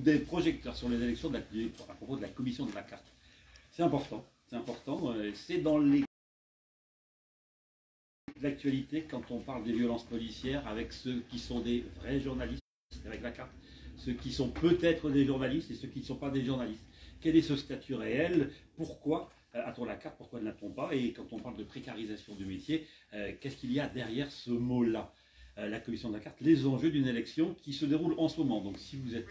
des projecteurs sur les élections à propos de la commission de la carte. C'est important, c'est dans l'actualité quand on parle des violences policières avec ceux qui sont des vrais journalistes avec la carte, ceux qui sont peut-être des journalistes et ceux qui ne sont pas des journalistes. Quel est ce statut réel? Pourquoi a-t-on la carte? Pourquoi ne l'a-t-on pas? Et quand on parle de précarisation du métier, qu'est-ce qu'il y a derrière ce mot-là? La commission de la carte, les enjeux d'une élection qui se déroule en ce moment. Donc si vous êtes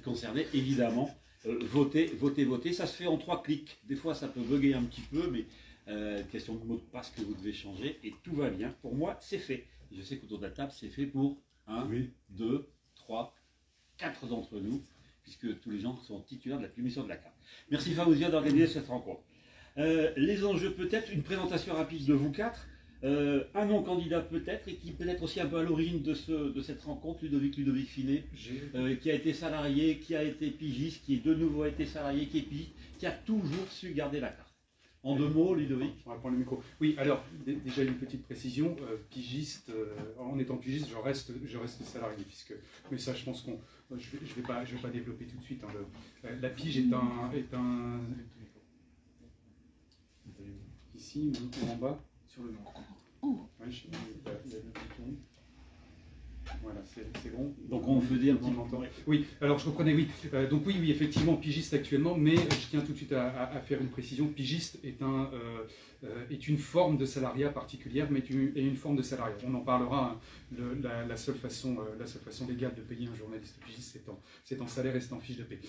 concerné, évidemment, votez. Ça se fait en 3 clics. Des fois, ça peut bugger un petit peu, mais question de mot de passe que vous devez changer et tout va bien. Pour moi, c'est fait. Je sais qu'autour de la table, c'est fait pour 1, 2, 3, 4 d'entre nous, puisque tous les gens sont titulaires de la commission de la carte. Merci Faouzia d'organiser cette rencontre. Les enjeux peut-être, une présentation rapide de vous 4. Un non-candidat peut-être, et qui peut-être aussi un peu à l'origine de cette rencontre, Ludovic Finet, qui a été salarié, qui a été pigiste, qui de nouveau a été salarié, qui est pigiste, qui a toujours su garder la carte. En 2 mots, Ludovic. On va prendre le micro. Oui, alors, déjà une petite précision, pigiste, en étant pigiste, je reste salarié, puisque, mais ça je pense qu'on, je vais pas développer tout de suite, hein, la pige est un ici, ou en bas, sur le nord. Ouais, il y a le bouton. Voilà, c'est bon. Donc on faisait un petit peu. Oui, alors je reprenais, oui. Donc oui, effectivement, pigiste actuellement, mais je tiens tout de suite à faire une précision. Pigiste est une forme de salariat particulière, mais une forme de salariat. On en parlera. Hein, la seule façon légale de payer un journaliste pigiste, c'est en salaire et c'est en fiche de paie.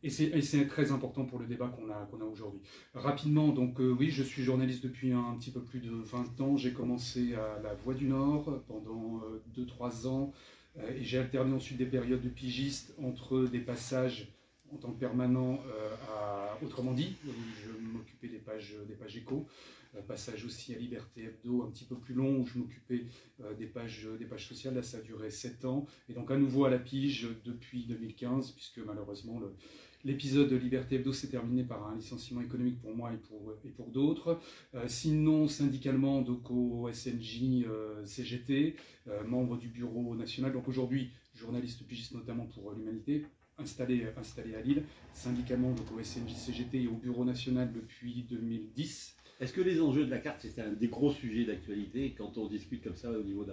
Et c'est très important pour le débat qu'on a aujourd'hui. Rapidement, donc oui, je suis journaliste depuis un petit peu plus de 20 ans. J'ai commencé à La Voix du Nord pendant 2-3 ans. Et j'ai alterné ensuite des périodes de pigiste entre des passages en tant que permanent à Autrement dit, où je m'occupais des pages éco, passage aussi à Liberté Hebdo un petit peu plus long, où je m'occupais des pages sociales. Là, ça a duré 7 ans. Et donc à nouveau à la pige depuis 2015, puisque malheureusement l'épisode de Liberté Hebdo s'est terminé par un licenciement économique pour moi et pour d'autres. Sinon, syndicalement, donc au SNJ CGT, membre du bureau national. Donc aujourd'hui, journaliste pigiste notamment pour l'Humanité, installé à Lille, syndicalement donc au SNJ CGT et au bureau national depuis 2010. Est-ce que les enjeux de la carte, c'est un des gros sujets d'actualité quand on discute comme ça au niveau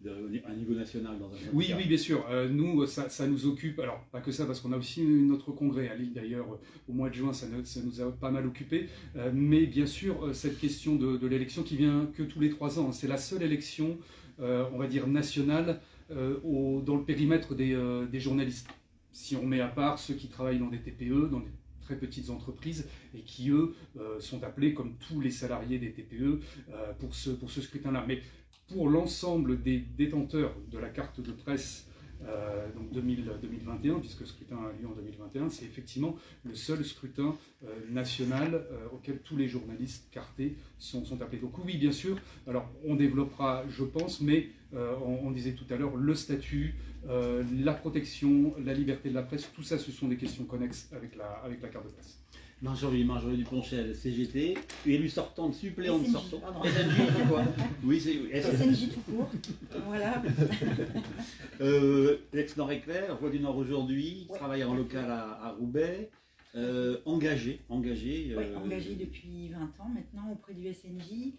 un niveau national dans un syndicat? Oui, bien sûr. Nous, ça nous occupe. Alors, pas que ça, parce qu'on a aussi notre congrès à Lille, d'ailleurs, au mois de juin, ça nous a pas mal occupé. Mais bien sûr, cette question de l'élection qui vient que tous les 3 ans, c'est la seule élection, on va dire, nationale dans le périmètre des journalistes. Si on met à part ceux qui travaillent dans des TPE, dans des très petites entreprises, et qui, eux, sont appelés, comme tous les salariés des TPE, pour ce scrutin-là. Mais pour l'ensemble des détenteurs de la carte de presse donc 2021, puisque le scrutin a lieu en 2021, c'est effectivement le seul scrutin national auquel tous les journalistes cartés sont appelés. Donc oui, bien sûr, alors on développera, je pense, mais on disait tout à l'heure, le statut, la protection, la liberté de la presse, tout ça, ce sont des questions connexes avec la carte de presse. Marjorie Duponchel, CGT, élu sortant, suppléant de sortant. SNJ, quoi? Oui, c'est SNJ tout court. Voilà. L'ex-Nord-Éclair, Voix du Nord aujourd'hui, travaille en local à Roubaix, engagé. Engagé depuis 20 ans maintenant auprès du SNJ,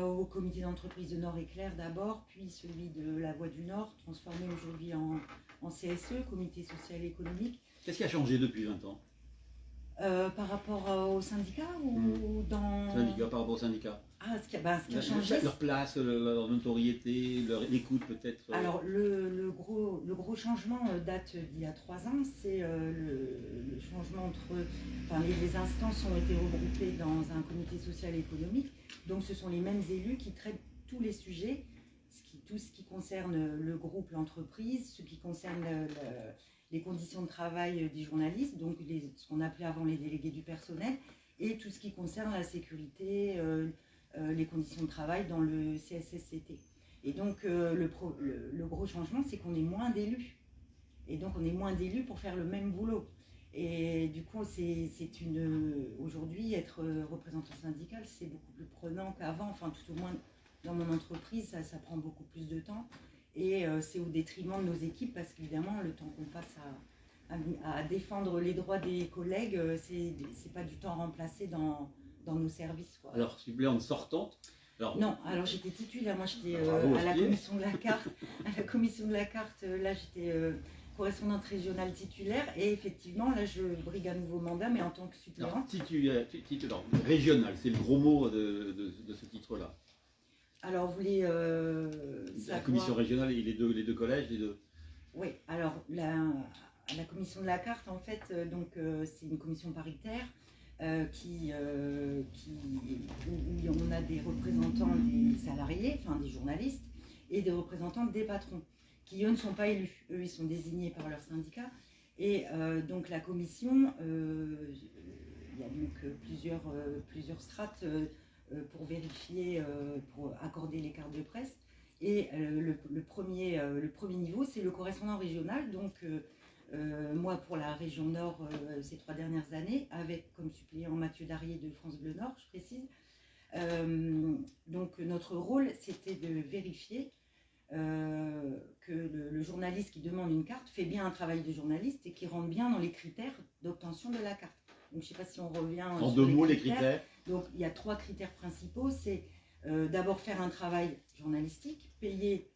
au comité d'entreprise de Nord-Éclair d'abord, puis celui de la Voix du Nord, transformé aujourd'hui en CSE, comité social et économique. Qu'est-ce qui a changé depuis 20 ans? Par rapport au syndicat ou dans... Syndicat, par rapport au syndicat. Ah, ce qui a changé... Leur place, leur notoriété, leur écoute peut-être. Alors, le gros changement date d'il y a 3 ans, c'est le changement entre... Enfin, les instances ont été regroupées dans un comité social et économique, donc ce sont les mêmes élus qui traitent tous les sujets, tout ce qui concerne le groupe, l'entreprise, ce qui concerne les conditions de travail des journalistes, donc ce qu'on appelait avant les délégués du personnel, et tout ce qui concerne la sécurité, les conditions de travail dans le CSSCT. Et donc le gros changement, c'est qu'on est moins d'élus. Et donc on est moins d'élus pour faire le même boulot. Et du coup, aujourd'hui, être représentant syndical, c'est beaucoup plus prenant qu'avant. Enfin, tout au moins dans mon entreprise, ça prend beaucoup plus de temps. Et c'est au détriment de nos équipes parce qu'évidemment, le temps qu'on passe à défendre les droits des collègues, c'est pas du temps remplacé dans nos services, quoi. Alors, suppléante sortante. Alors, non, alors j'étais titulaire, moi j'étais bravo, à la commission de la carte. À la commission de la carte, là j'étais correspondante régionale titulaire et effectivement là je brigue un nouveau mandat mais en tant que suppléante. Titulaire, régional, c'est le gros mot de ce titre-là. Alors vous voulez la commission régionale et les deux collèges, les deux. Oui, alors la commission de la carte en fait, c'est une commission paritaire. Où on a des représentants des salariés, enfin des journalistes, et des représentants des patrons, qui eux ne sont pas élus. Eux, ils sont désignés par leur syndicat. Et donc la commission, il y a donc plusieurs strates pour vérifier, pour accorder les cartes de presse. Et le premier niveau, c'est le correspondant régional, donc moi pour la région Nord ces 3 dernières années, avec comme suppléant Mathieu Darrier de France Bleu Nord, je précise. Donc notre rôle, c'était de vérifier que le journaliste qui demande une carte fait bien un travail de journaliste et qui rentre bien dans les critères d'obtention de la carte. Donc je ne sais pas si on revient en deux mots les critères. Donc il y a 3 critères principaux, c'est d'abord faire un travail journalistique, payé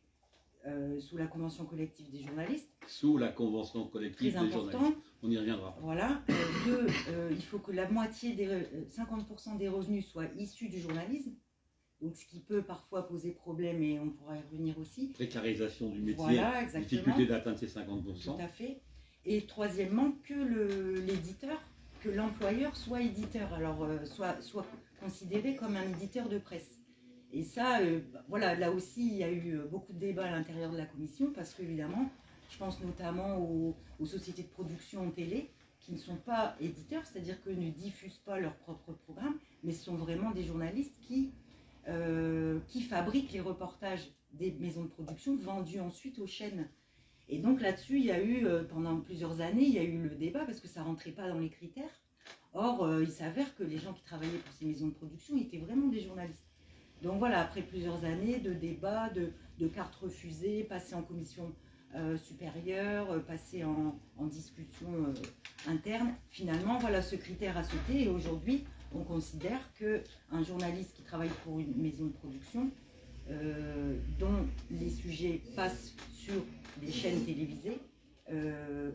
sous la convention collective des journalistes. Sous la convention collective des journalistes. On y reviendra. Voilà. 2, il faut que la moitié 50% des revenus soient issus du journalisme. Donc ce qui peut parfois poser problème et on pourra y revenir aussi. Précarisation du métier, voilà, exactement. Difficulté d'atteindre ces 50%. Tout à fait. Et troisièmement, que l'éditeur, que l'employeur soit éditeur, alors soit considéré comme un éditeur de presse. Et ça, voilà, là aussi, il y a eu beaucoup de débats à l'intérieur de la commission parce qu'évidemment, je pense notamment aux sociétés de production télé qui ne sont pas éditeurs, c'est-à-dire qu'eux ne diffusent pas leurs propres programmes, mais ce sont vraiment des journalistes qui fabriquent les reportages des maisons de production vendus ensuite aux chaînes. Et donc là-dessus, il y a eu, pendant plusieurs années, il y a eu le débat parce que ça ne rentrait pas dans les critères. Or, il s'avère que les gens qui travaillaient pour ces maisons de production étaient vraiment des journalistes. Donc voilà, après plusieurs années de débats, de cartes refusées, passées en commission supérieure, passées en discussion interne, finalement, voilà, ce critère a sauté et aujourd'hui, on considère qu'un journaliste qui travaille pour une maison de production, dont les sujets passent sur des chaînes télévisées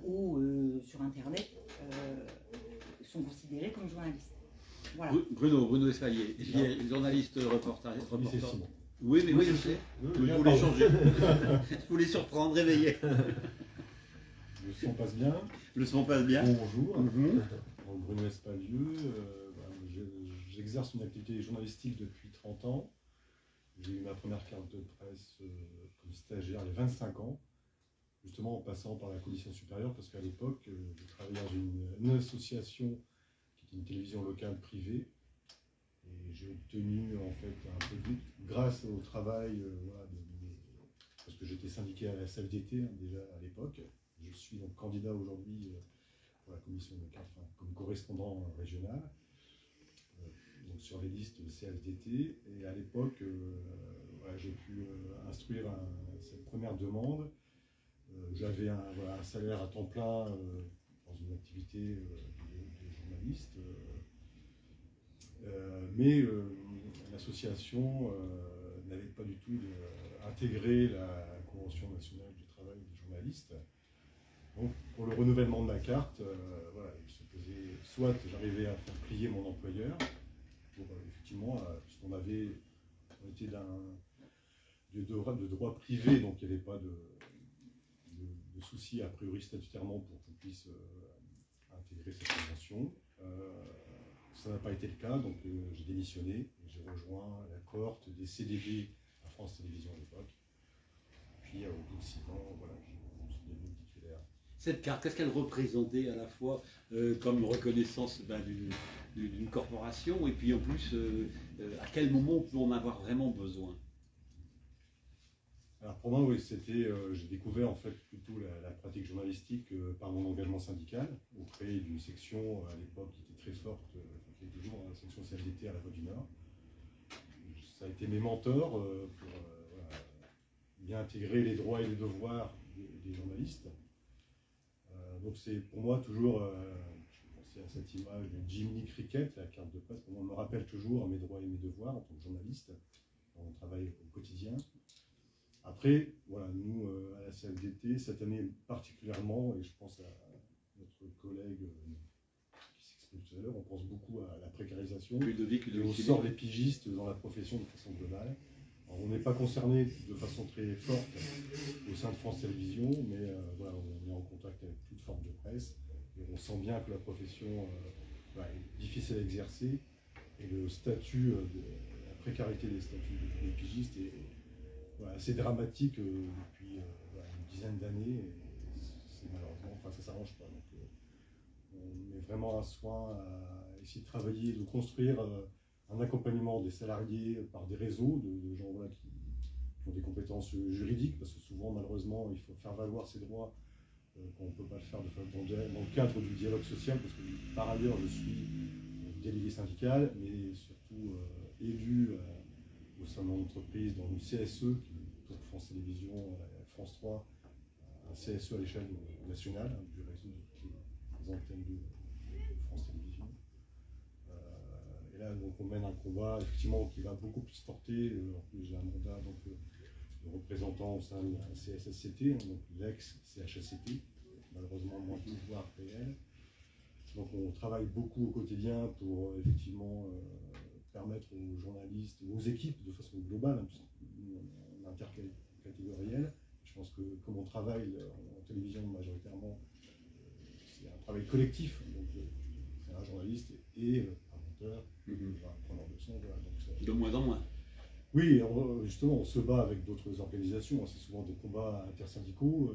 ou sur Internet, sont considérés comme journalistes. Voilà. Bruno Espalier, journaliste reporter. Oui, mais oui, je sais. Je voulais changer. Je voulais surprendre, réveiller. Le son passe bien. Le son passe bien. Bonjour. Bruno Espalier. J'exerce une activité journalistique depuis 30 ans. J'ai eu ma première carte de presse comme stagiaire il y a 25 ans, justement en passant par la commission supérieure, parce qu'à l'époque, je travaillais dans une association qui était une télévision locale privée. Et j'ai obtenu en fait un peu grâce au travail, voilà, parce que j'étais syndiqué à la CFDT déjà à l'époque. Je suis donc candidat aujourd'hui pour la commission de carte, enfin, comme correspondant régional, donc sur les listes CFDT. Et à l'époque, voilà, j'ai pu instruire cette première demande. J'avais un salaire à temps plein dans une activité de journaliste. Mais l'association n'avait pas du tout intégré la Convention nationale du travail des journalistes. Donc, pour le renouvellement de ma carte, voilà, il se faisait soit j'arrivais à faire plier mon employeur, pour effectivement, puisqu'on était de droit privé, donc il n'y avait pas de souci a priori statutairement pour qu'on puisse intégrer cette convention. Ça n'a pas été le cas, donc j'ai démissionné et j'ai rejoint la cohorte des CDD à France Télévisions à l'époque. Puis au bout de 6 ans, voilà, je suis devenu titulaire. Cette carte, qu'est-ce qu'elle représentait à la fois comme reconnaissance d'une corporation et puis en plus, à quel moment on peut en avoir vraiment besoin? Alors pour moi, oui, c'était, j'ai découvert en fait plutôt la pratique journalistique par mon engagement syndical auprès d'une section à l'époque qui était très forte, qui est toujours la section CFDT à la Voie du Nord. Ça a été mes mentors pour voilà, bien intégrer les droits et les devoirs des journalistes. Donc c'est pour moi toujours, je pensais à cette image de Jiminy Cricket, la carte de presse, pour moi, on me rappelle toujours mes droits et mes devoirs en tant que journaliste, on travaille au quotidien. Après, voilà, nous, à la CFDT, cette année particulièrement, et je pense à notre collègue qui s'exprime tout à l'heure, on pense beaucoup à la précarisation et au sort des pigistes dans la profession de façon globale. Alors, on n'est pas concerné de façon très forte au sein de France Télévisions, mais voilà, on est en contact avec toute forme de presse, et on sent bien que la profession est difficile à exercer, et le statut, la précarité des statuts des pigistes est assez dramatique depuis une dizaine d'années, et c'est malheureusement, enfin ça s'arrange pas. Donc on met vraiment un soin à essayer de travailler, de construire un accompagnement des salariés par des réseaux de gens qui ont des compétences juridiques, parce que souvent malheureusement il faut faire valoir ses droits qu'on ne peut pas le faire dans le cadre du dialogue social, parce que par ailleurs je suis délégué syndical, mais surtout élu au sein de mon entreprise dans une CSE, pour France Télévisions, France 3, un CSE à l'échelle nationale, du réseau de toutes les antennes de France Télévisions. Et là, donc, on mène un combat effectivement qui va beaucoup plus porter. En plus, j'ai un mandat donc, de représentant au sein de la CSSCT, donc l'ex-CHSCT, malheureusement moins de pouvoir réel. Donc on travaille beaucoup au quotidien pour effectivement permettre aux journalistes, aux équipes de façon globale, hein, intercatégorielle. Je pense que comme on travaille en télévision majoritairement, c'est un travail collectif. Donc c'est un journaliste et un monteur, un preneur de son. Voilà, donc, de moins en moins. Oui, justement, on se bat avec d'autres organisations. C'est souvent des combats intersyndicaux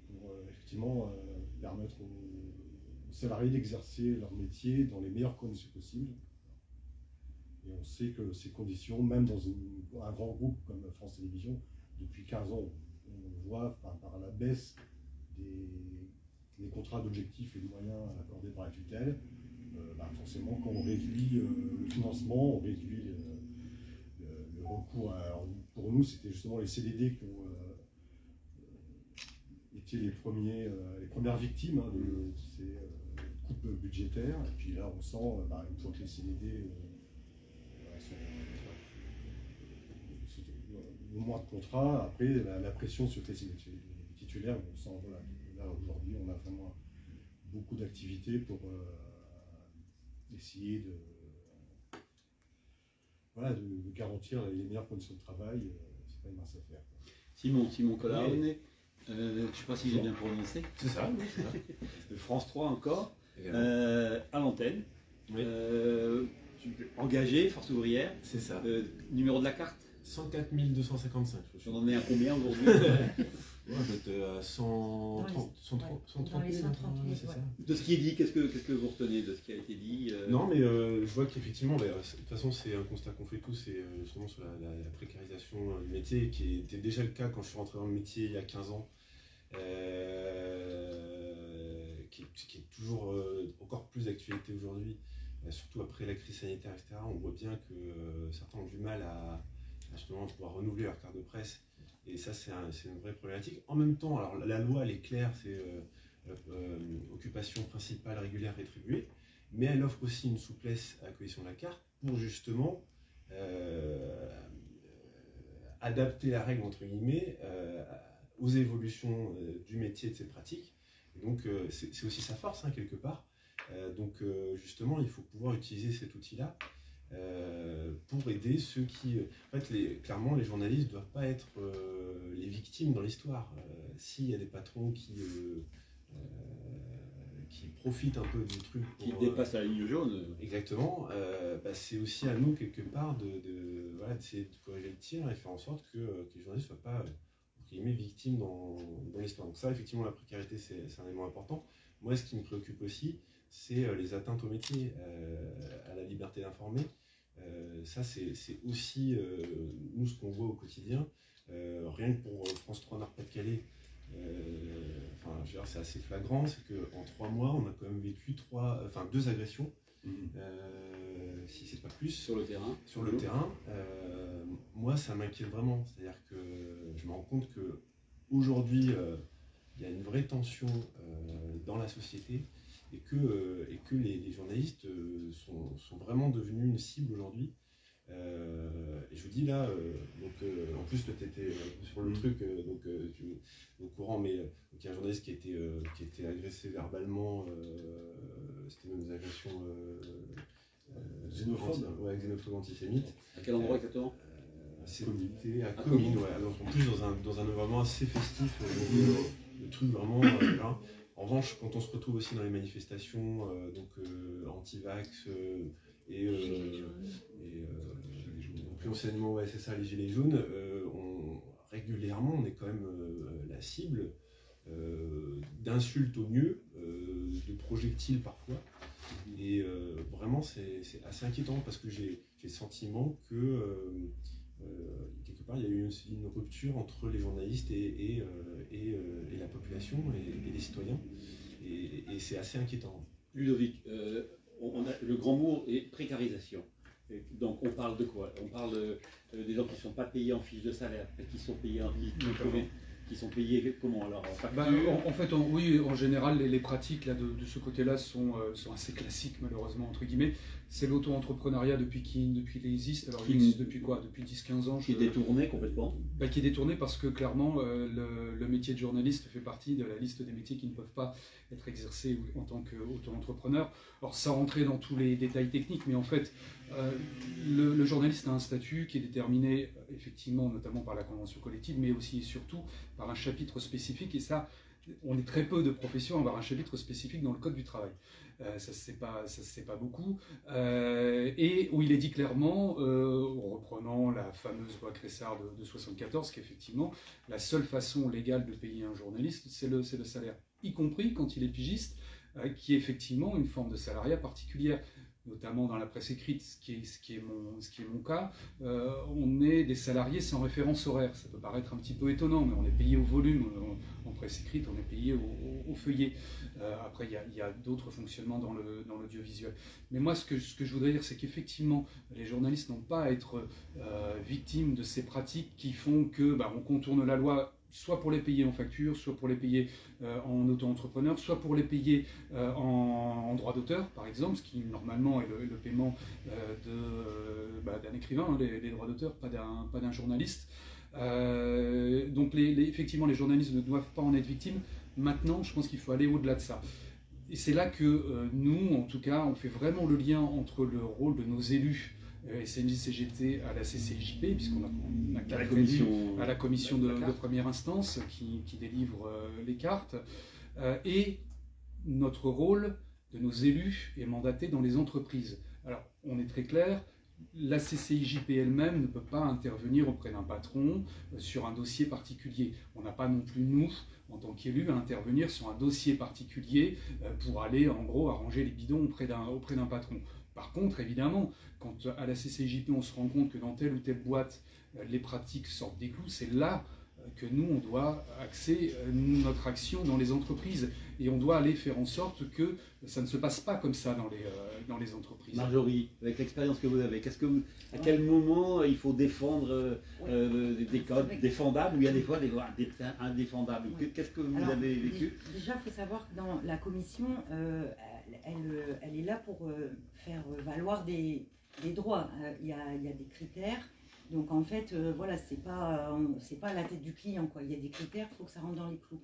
pour effectivement permettre aux salariés d'exercer leur métier dans les meilleures conditions possibles. Et on sait que ces conditions, même dans un grand groupe comme France Télévisions, depuis 15 ans, on voit par la baisse des contrats d'objectifs et des moyens accordés par la tutelle, forcément quand on réduit le financement, on réduit le recours. Alors, pour nous, c'était justement les CDD qui ont été les premières victimes de ces coupes budgétaires. Et puis là, on sent, une fois que les CDD au moins de contrat, après la pression sur les titulaires, on sent, voilà, là aujourd'hui, on a vraiment beaucoup d'activités pour essayer de garantir les meilleures conditions de travail. C'est pas une mince affaire. Simon Collarone, je ne sais pas si j'ai bien prononcé. C'est ça, oui, c'est ça. De France 3 encore, à l'antenne. Oui. Engagé, force ouvrière. C'est ça. Numéro de la carte 104 255. On en est à combien aujourd'hui? Vous êtes à 130 dans les 130 000, c'est ça. De ce qui est dit, qu'est-ce que vous retenez de ce qui a été dit? Non, mais je vois qu'effectivement, de toute façon, c'est un constat qu'on fait tous, c'est justement sur la précarisation du métier, qui était déjà le cas quand je suis rentré dans le métier il y a 15 ans, qui est toujours encore plus d'actualité aujourd'hui, surtout après la crise sanitaire, etc. On voit bien que certains ont du mal à justement pouvoir renouveler leur carte de presse. Et ça, c'est une vraie problématique. En même temps, alors la loi, elle est claire, c'est occupation principale régulière rétribuée, mais elle offre aussi une souplesse à la coalition de la carte pour justement adapter la règle, entre guillemets, aux évolutions du métier et de ses pratiques. Et donc, c'est aussi sa force, hein, quelque part. Donc, justement, il faut pouvoir utiliser cet outil-là pour aider ceux qui... En fait, clairement, les journalistes ne doivent pas être les victimes dans l'histoire. S'il y a des patrons qui profitent un peu du truc... Qui dépassent la ligne jaune. Exactement. C'est aussi à nous, quelque part, d'essayer de corriger le tir et faire en sorte que les journalistes ne soient pas victimes dans l'histoire. Donc ça, effectivement, la précarité, c'est un élément important. Moi, ce qui me préoccupe aussi, c'est les atteintes au métier, à la liberté d'informer. Ça, c'est aussi nous ce qu'on voit au quotidien. Rien que pour France 3 Nord-Pas-de-Calais, c'est assez flagrant. C'est qu'en 3 mois, on a quand même vécu 2 agressions si c'est pas plus. Sur le terrain. Sur le terrain, moi ça m'inquiète vraiment. C'est-à-dire que je me rends compte qu'aujourd'hui, il y a une vraie tension dans la société et que les journalistes sont vraiment devenus une cible aujourd'hui. Et je vous dis là, en plus tu étais sur le truc, tu es au courant, mais il y a un journaliste qui a été agressé verbalement, c'était même des agressions xénophobes, antisémites. À quel endroit exactement? C'était à Comines, ouais. Alors, en plus dans un environnement assez festif, le truc vraiment là. En revanche, quand on se retrouve aussi dans les manifestations, anti-vax et plus anciennement, ouais, c'est ça, les gilets jaunes, régulièrement, on est quand même la cible d'insultes au mieux, de projectiles parfois. Et vraiment, c'est assez inquiétant parce que j'ai le sentiment que quelque part, il y a eu une rupture entre les journalistes et la population et les citoyens. Et c'est assez inquiétant. Ludovic, le grand mot est précarisation. Donc on parle de quoi? On parle des gens qui ne sont pas payés en fiche de salaire, qui sont payés qui sont payés comment alors en fait, oui, en général, les pratiques là, de ce côté-là sont assez classiques, malheureusement, entre guillemets. C'est l'auto-entrepreneuriat depuis qu'il existe. Alors, il existe depuis quoi? Depuis 10-15 ans. Qui est détourné complètement. Qui est détourné parce que, clairement, le métier de journaliste fait partie de la liste des métiers qui ne peuvent pas être exercés en tant qu'auto-entrepreneur. Alors, sans rentrer dans tous les détails techniques, mais en fait, le journaliste a un statut qui est déterminé, effectivement, notamment par la convention collective, mais aussi et surtout par un chapitre spécifique, et ça, on est très peu de professions à avoir un chapitre spécifique dans le Code du travail. Ça se sait pas beaucoup, et où il est dit clairement, reprenant la fameuse loi Cressard de 74, qu'effectivement, la seule façon légale de payer un journaliste, c'est le salaire, y compris quand il est pigiste, qui est effectivement une forme de salariat particulière. Notamment dans la presse écrite, ce qui est mon cas, on est des salariés sans référence horaire. Ça peut paraître un petit peu étonnant, mais on est payé au volume. En presse écrite, on est payé au feuillet. Après, il y a d'autres fonctionnements dans l'audiovisuel. Mais moi, ce que je voudrais dire, c'est qu'effectivement, les journalistes n'ont pas à être victimes de ces pratiques qui font que on contourne la loi, soit pour les payer en facture, soit pour les payer en auto-entrepreneur, soit pour les payer en droit d'auteur, par exemple, ce qui normalement est le paiement d'un écrivain, les droits d'auteur, pas d'un journaliste. Donc effectivement, les journalistes ne doivent pas en être victimes. Maintenant, je pense qu'il faut aller au-delà de ça. Et c'est là que nous, en tout cas, on fait vraiment le lien entre le rôle de nos élus, SNJ-CGT à la CCJP, puisqu'on a à la commission de première instance qui délivre les cartes, et notre rôle de nos élus est mandaté dans les entreprises. Alors, on est très clair, la CCIJP elle-même ne peut pas intervenir auprès d'un patron sur un dossier particulier. On n'a pas non plus, nous, en tant qu'élus, à intervenir sur un dossier particulier pour aller, en gros, arranger les bidons auprès d'un patron. Par contre, évidemment, quand à la CCJP, on se rend compte que dans telle ou telle boîte, les pratiques sortent des clous, c'est là que nous, on doit axer notre action dans les entreprises. Et on doit aller faire en sorte que ça ne se passe pas comme ça dans les entreprises. Marjorie, avec l'expérience que vous avez, à quel moment il faut défendre des codes défendables, ou il y a des fois des lois indéfendables? Qu'est-ce que vous avez vécu? Déjà, il faut savoir que dans la commission, elle est là pour faire valoir des droits. Il y a des critères. Donc en fait, voilà, c'est pas à la tête du client, quoi. Il y a des critères, il faut que ça rentre dans les clous.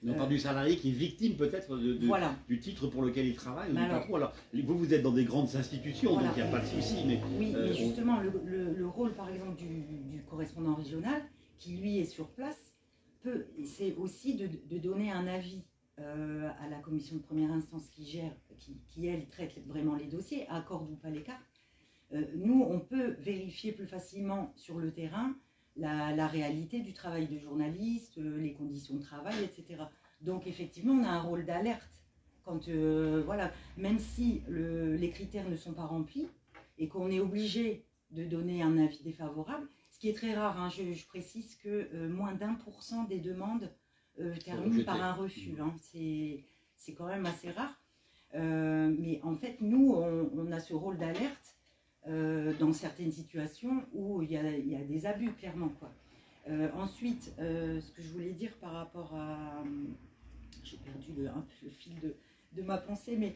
On parle du salarié qui est victime peut-être voilà. du titre pour lequel il travaille. Alors, vous êtes dans des grandes institutions, voilà. Donc il n'y a pas de souci. Mais, oui, mais justement, le rôle par exemple du correspondant régional, qui lui est sur place, c'est aussi de donner un avis à la commission de première instance qui elle traite vraiment les dossiers, accorde ou pas les cartes. Nous, on peut vérifier plus facilement sur le terrain la réalité du travail de journaliste, les conditions de travail, etc. Donc, effectivement, on a un rôle d'alerte. Voilà, même si les critères ne sont pas remplis et qu'on est obligé de donner un avis défavorable, ce qui est très rare, hein, je précise que moins d'1% des demandes terminent par un refus. Hein, c'est quand même assez rare. Mais en fait, nous, on a ce rôle d'alerte dans certaines situations où il y a des abus, clairement, quoi. Ensuite, ce que je voulais dire par rapport à... J'ai perdu un peu le fil de ma pensée, mais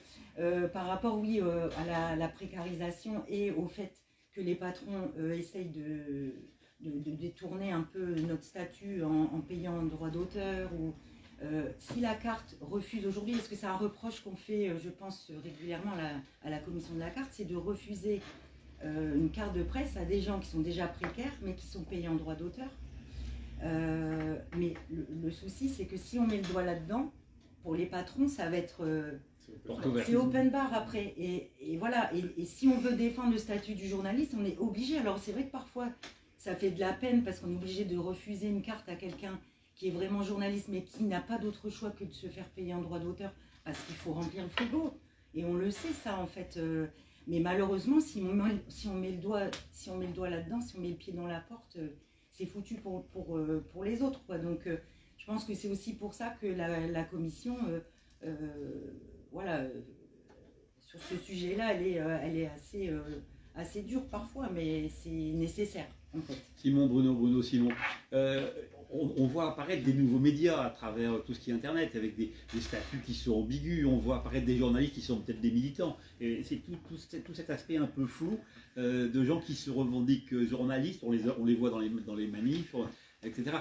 par rapport, oui, à la précarisation et au fait que les patrons essayent de détourner un peu notre statut en payant un droit d'auteur. Ou si la carte refuse aujourd'hui, parce que c'est un reproche qu'on fait, je pense, régulièrement à la commission de la carte, c'est de refuser une carte de presse à des gens qui sont déjà précaires, mais qui sont payés en droit d'auteur. Mais le souci, c'est que si on met le doigt là-dedans, pour les patrons, ça va être... c'est open bar après. Et voilà. Et si on veut défendre le statut du journaliste, on est obligé. Alors c'est vrai que parfois, ça fait de la peine parce qu'on est obligé de refuser une carte à quelqu'un qui est vraiment journaliste, mais qui n'a pas d'autre choix que de se faire payer en droit d'auteur parce qu'il faut remplir le frigo. Et on le sait, ça, en fait. Mais malheureusement, si on met le doigt là-dedans, si on met le pied dans la porte, c'est foutu pour les autres, quoi. Donc, je pense que c'est aussi pour ça que la commission, voilà, sur ce sujet-là, elle est assez dure parfois, mais c'est nécessaire, en fait. Simon, Bruno, Simon. On voit apparaître des nouveaux médias à travers tout ce qui est Internet, avec des statuts qui sont ambigus. On voit apparaître des journalistes qui sont peut-être des militants. Et c'est tout cet aspect un peu flou de gens qui se revendiquent journalistes. On les voit dans les manifs, etc.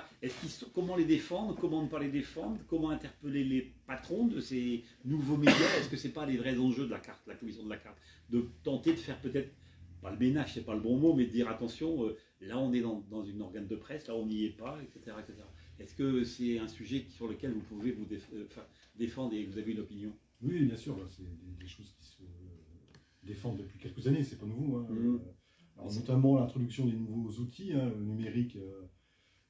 Comment les défendre? Comment ne pas les défendre? Comment interpeller les patrons de ces nouveaux médias? Est-ce que ce n'est pas les vrais enjeux de la carte, la commission de la carte, de tenter de faire peut-être, pas le ménage, c'est pas le bon mot, mais de dire attention, là on est dans une organe de presse, là on n'y est pas, etc. etc. Est-ce que c'est un sujet sur lequel vous pouvez vous défendre et vous avez une opinion? Oui, bien sûr, c'est des choses qui se défendent depuis quelques années, c'est pas nouveau. Hein. Alors, notamment l'introduction des nouveaux outils numériques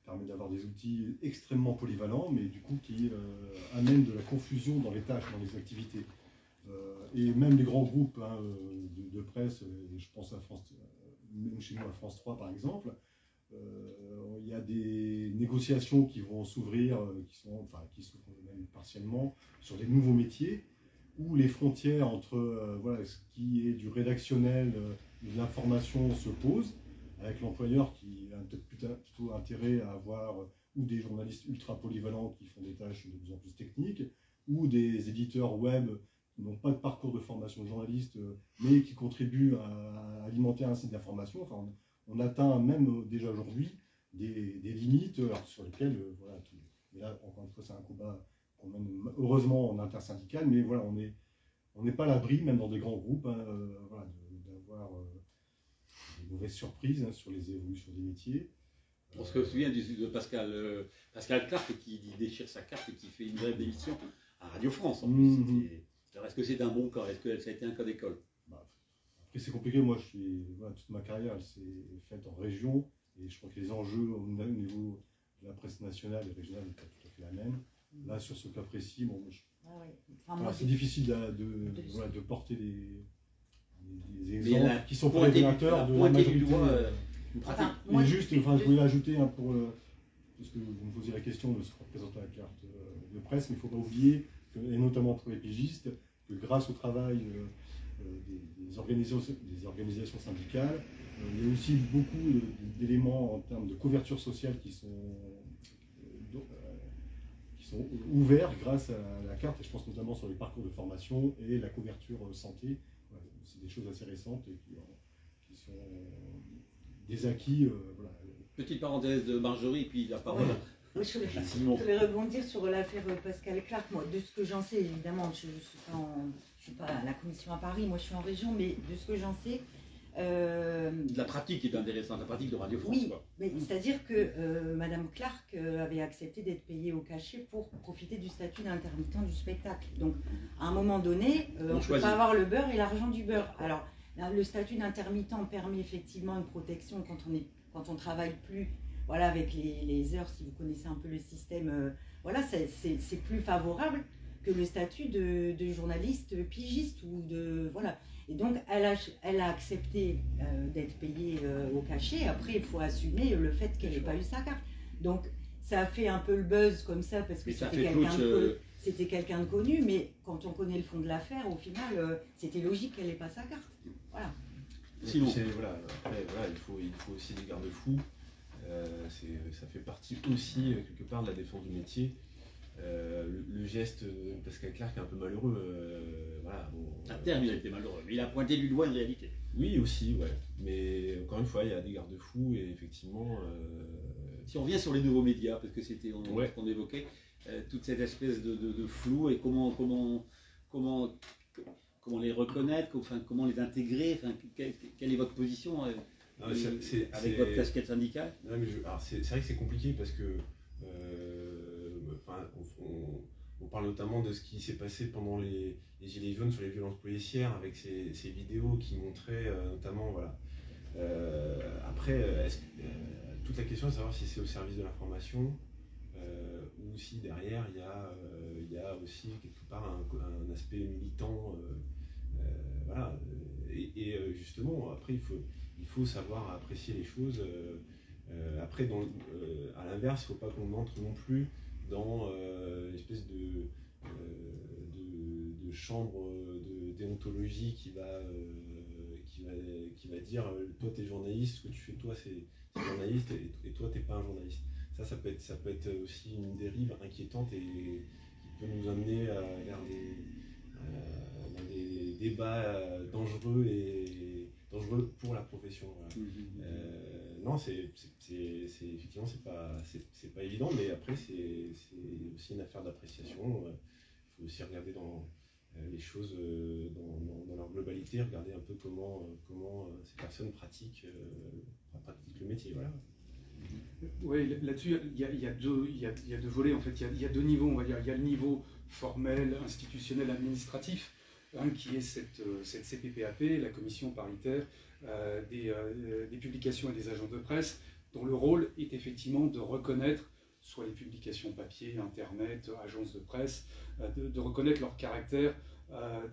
permet d'avoir des outils extrêmement polyvalents, mais du coup qui amènent de la confusion dans les tâches, dans les activités. Et même les grands groupes de presse, je pense à France, même chez nous à France 3 par exemple, il y a des négociations qui vont s'ouvrir, qui s'ouvrent même partiellement, sur des nouveaux métiers, où les frontières entre voilà, ce qui est du rédactionnel, de l'information se posent, avec l'employeur qui a peut-être plutôt intérêt à avoir ou des journalistes ultra polyvalents qui font des tâches de plus en plus techniques, ou des éditeurs web qui n'ont pas de parcours de formation de journaliste, mais qui contribuent à alimenter un site d'information. Enfin, on atteint même déjà aujourd'hui des limites sur lesquelles, voilà, et là, encore une fois, c'est un combat qu'on mène heureusement en intersyndical, mais voilà, on n'est pas à l'abri, même dans des grands groupes, voilà, d'avoir des mauvaises surprises sur les évolutions des métiers. On se souvient de Pascal Clark qui déchire sa carte et qui fait une vraie démission à Radio France. En plus. Alors, est-ce que c'est un bon cas? Est-ce que ça a été un cas d'école? Après, c'est compliqué. Moi, voilà, toute ma carrière, elle s'est faite en région. Et je crois que les enjeux au niveau de la presse nationale et régionale n'est pas tout à fait la même. Là, sur ce cas précis, bon, c'est difficile de porter des exemples qui sont pas révélateurs de la majorité. Et juste, je voulais ajouter parce que vous me posiez la question de ce que représente la carte de presse, mais il ne faut pas oublier, et notamment pour les pigistes, que grâce au travail des organisations syndicales, il y a aussi beaucoup d'éléments en termes de couverture sociale qui sont ouverts grâce à la carte, et je pense notamment sur les parcours de formation et la couverture santé. Voilà, c'est des choses assez récentes et qui sont des acquis. Voilà. Petite parenthèse de Marjorie, puis la parole. Oui, je voulais rebondir sur l'affaire Pascal Clark. Moi, de ce que j'en sais, évidemment, je ne suis pas à la commission à Paris, moi je suis en région, mais de ce que j'en sais... La pratique est intéressante, la pratique de Radio France. Oui, mais c'est-à-dire que Madame Clark avait accepté d'être payée au cachet pour profiter du statut d'intermittent du spectacle. Donc, à un moment donné, on ne peut pas avoir le beurre et l'argent du beurre. Alors, le statut d'intermittent permet effectivement une protection quand on travaille plus... Voilà, avec les heures, si vous connaissez un peu le système, voilà, c'est plus favorable que le statut de journaliste pigiste ou de voilà. Et donc, elle a accepté d'être payée au cachet. Après, il faut assumer le fait qu'elle n'ait pas eu sa carte. Donc, ça a fait un peu le buzz comme ça parce que c'était quelqu'un c'était quelqu'un de connu, mais quand on connaît le fond de l'affaire, au final, c'était logique qu'elle n'ait pas sa carte. Voilà. Sinon, voilà, après, voilà, il faut aussi des garde-fous. Ça fait partie aussi, quelque part, de la défense du métier. Le geste de Pascal Clark est un peu malheureux. Voilà, À terme, il a été malheureux, mais il a pointé du doigt une réalité. Oui, aussi, ouais. Mais encore une fois, il y a des garde-fous et effectivement. Si on revient sur les nouveaux médias, parce que c'était ce qu'on évoquait, toute cette espèce de flou et comment les reconnaître, enfin, comment les intégrer, enfin, quelle est votre position avec votre casquette syndicale? C'est vrai que c'est compliqué parce que on parle notamment de ce qui s'est passé pendant les Gilets jaunes sur les violences policières avec ces vidéos qui montraient notamment, voilà. Après, toute la question est de savoir si c'est au service de l'information ou si derrière il y a aussi quelque part un aspect militant. Voilà. Et justement, après, il faut savoir apprécier les choses. Après, à l'inverse, il ne faut pas qu'on entre non plus dans une espèce de chambre de déontologie qui va dire toi t'es journaliste, ce que tu fais toi c'est journaliste et toi t'es pas un journaliste. Ça peut être aussi une dérive inquiétante et qui peut nous amener vers des débats dangereux pour la profession. Voilà. Non, effectivement c'est pas évident, mais après c'est aussi une affaire d'appréciation. Il faut aussi regarder dans les choses dans leur globalité, regarder un peu comment ces personnes pratiquent le métier. Voilà. Oui, là-dessus, il y a deux volets, en fait. Il y a deux niveaux, on va dire. Il y a le niveau formel, institutionnel, administratif, qui est cette CPPAP, la commission paritaire des publications et des agences de presse, dont le rôle est effectivement de reconnaître soit les publications papier, internet, agences de presse, de reconnaître leur caractère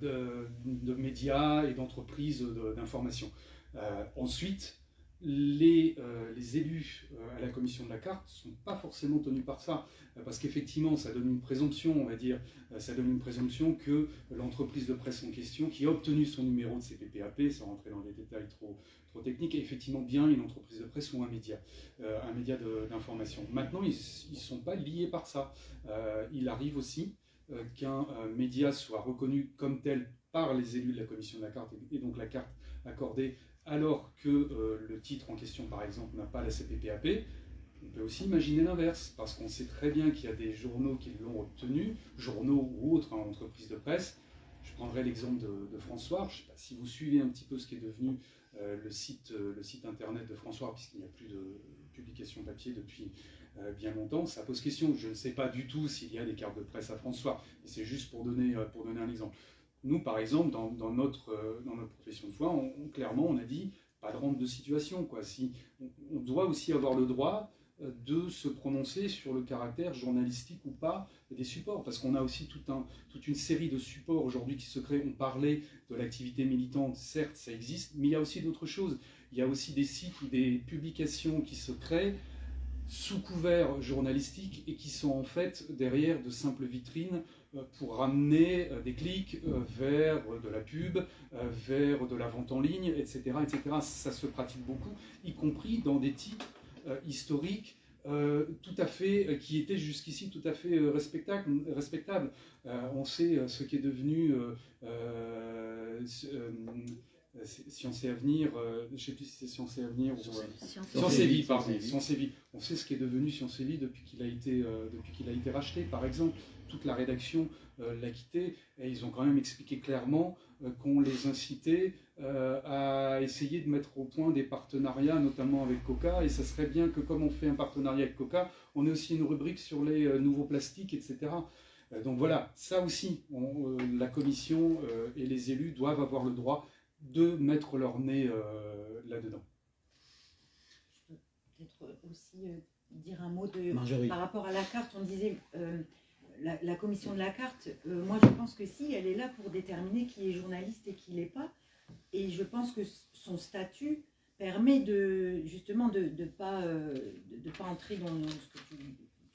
de médias et d'entreprises d'information. Ensuite, les élus à la commission de la carte ne sont pas forcément tenus par ça, parce qu'effectivement, ça donne une présomption, on va dire, ça donne une présomption que l'entreprise de presse en question, qui a obtenu son numéro de CPPAP, sans rentrer dans les détails trop techniques, est effectivement bien une entreprise de presse ou un média d'information. Maintenant, ils ne sont pas liés par ça. Il arrive aussi qu'un média soit reconnu comme tel par les élus de la commission de la carte, et donc la carte accordée alors que le titre en question, par exemple, n'a pas la CPPAP. On peut aussi imaginer l'inverse, parce qu'on sait très bien qu'il y a des journaux qui l'ont obtenu, journaux ou autres entreprises de presse. Je prendrai l'exemple de François. Je ne sais pas si vous suivez un petit peu ce qui est devenu le site internet de François, puisqu'il n'y a plus de publication papier depuis bien longtemps. Ça pose question. Je ne sais pas du tout s'il y a des cartes de presse à François, c'est juste pour donner un exemple. Nous, par exemple, dans notre profession de foi, clairement, on a dit pas de rente de situation, quoi. On doit aussi avoir le droit de se prononcer sur le caractère journalistique ou pas des supports, parce qu'on a aussi toute une série de supports aujourd'hui qui se créent. On parlait de l'activité militante, certes, ça existe, mais il y a aussi d'autres choses. Il y a aussi des sites ou des publications qui se créent sous couvert journalistique et qui sont en fait derrière de simples vitrines pour ramener des clics vers de la pub, vers de la vente en ligne, etc., etc. Ça se pratique beaucoup, y compris dans des titres historiques tout à fait, qui étaient jusqu'ici tout à fait respectables. On sait ce qui est devenu Sciences et Avenir, je ne sais plus si c'est Sciences et Avenir ou Sciences et Vie, pardon. Sciences et Vie. On sait ce qui est devenu Sciences et Vie depuis qu'il a été racheté, par exemple. Toute la rédaction l'a quitté et ils ont quand même expliqué clairement qu'on les incitait à essayer de mettre au point des partenariats, notamment avec Coca, et ça serait bien que comme on fait un partenariat avec Coca, on ait aussi une rubrique sur les nouveaux plastiques, etc. Donc voilà, ça aussi, la commission et les élus doivent avoir le droit de mettre leur nez là-dedans. Je peux peut-être aussi dire un mot par rapport à la carte. On disait la commission de la carte, moi je pense que si, elle est là pour déterminer qui est journaliste et qui ne l'est pas. Et je pense que son statut permet justement de ne pas entrer dans ce que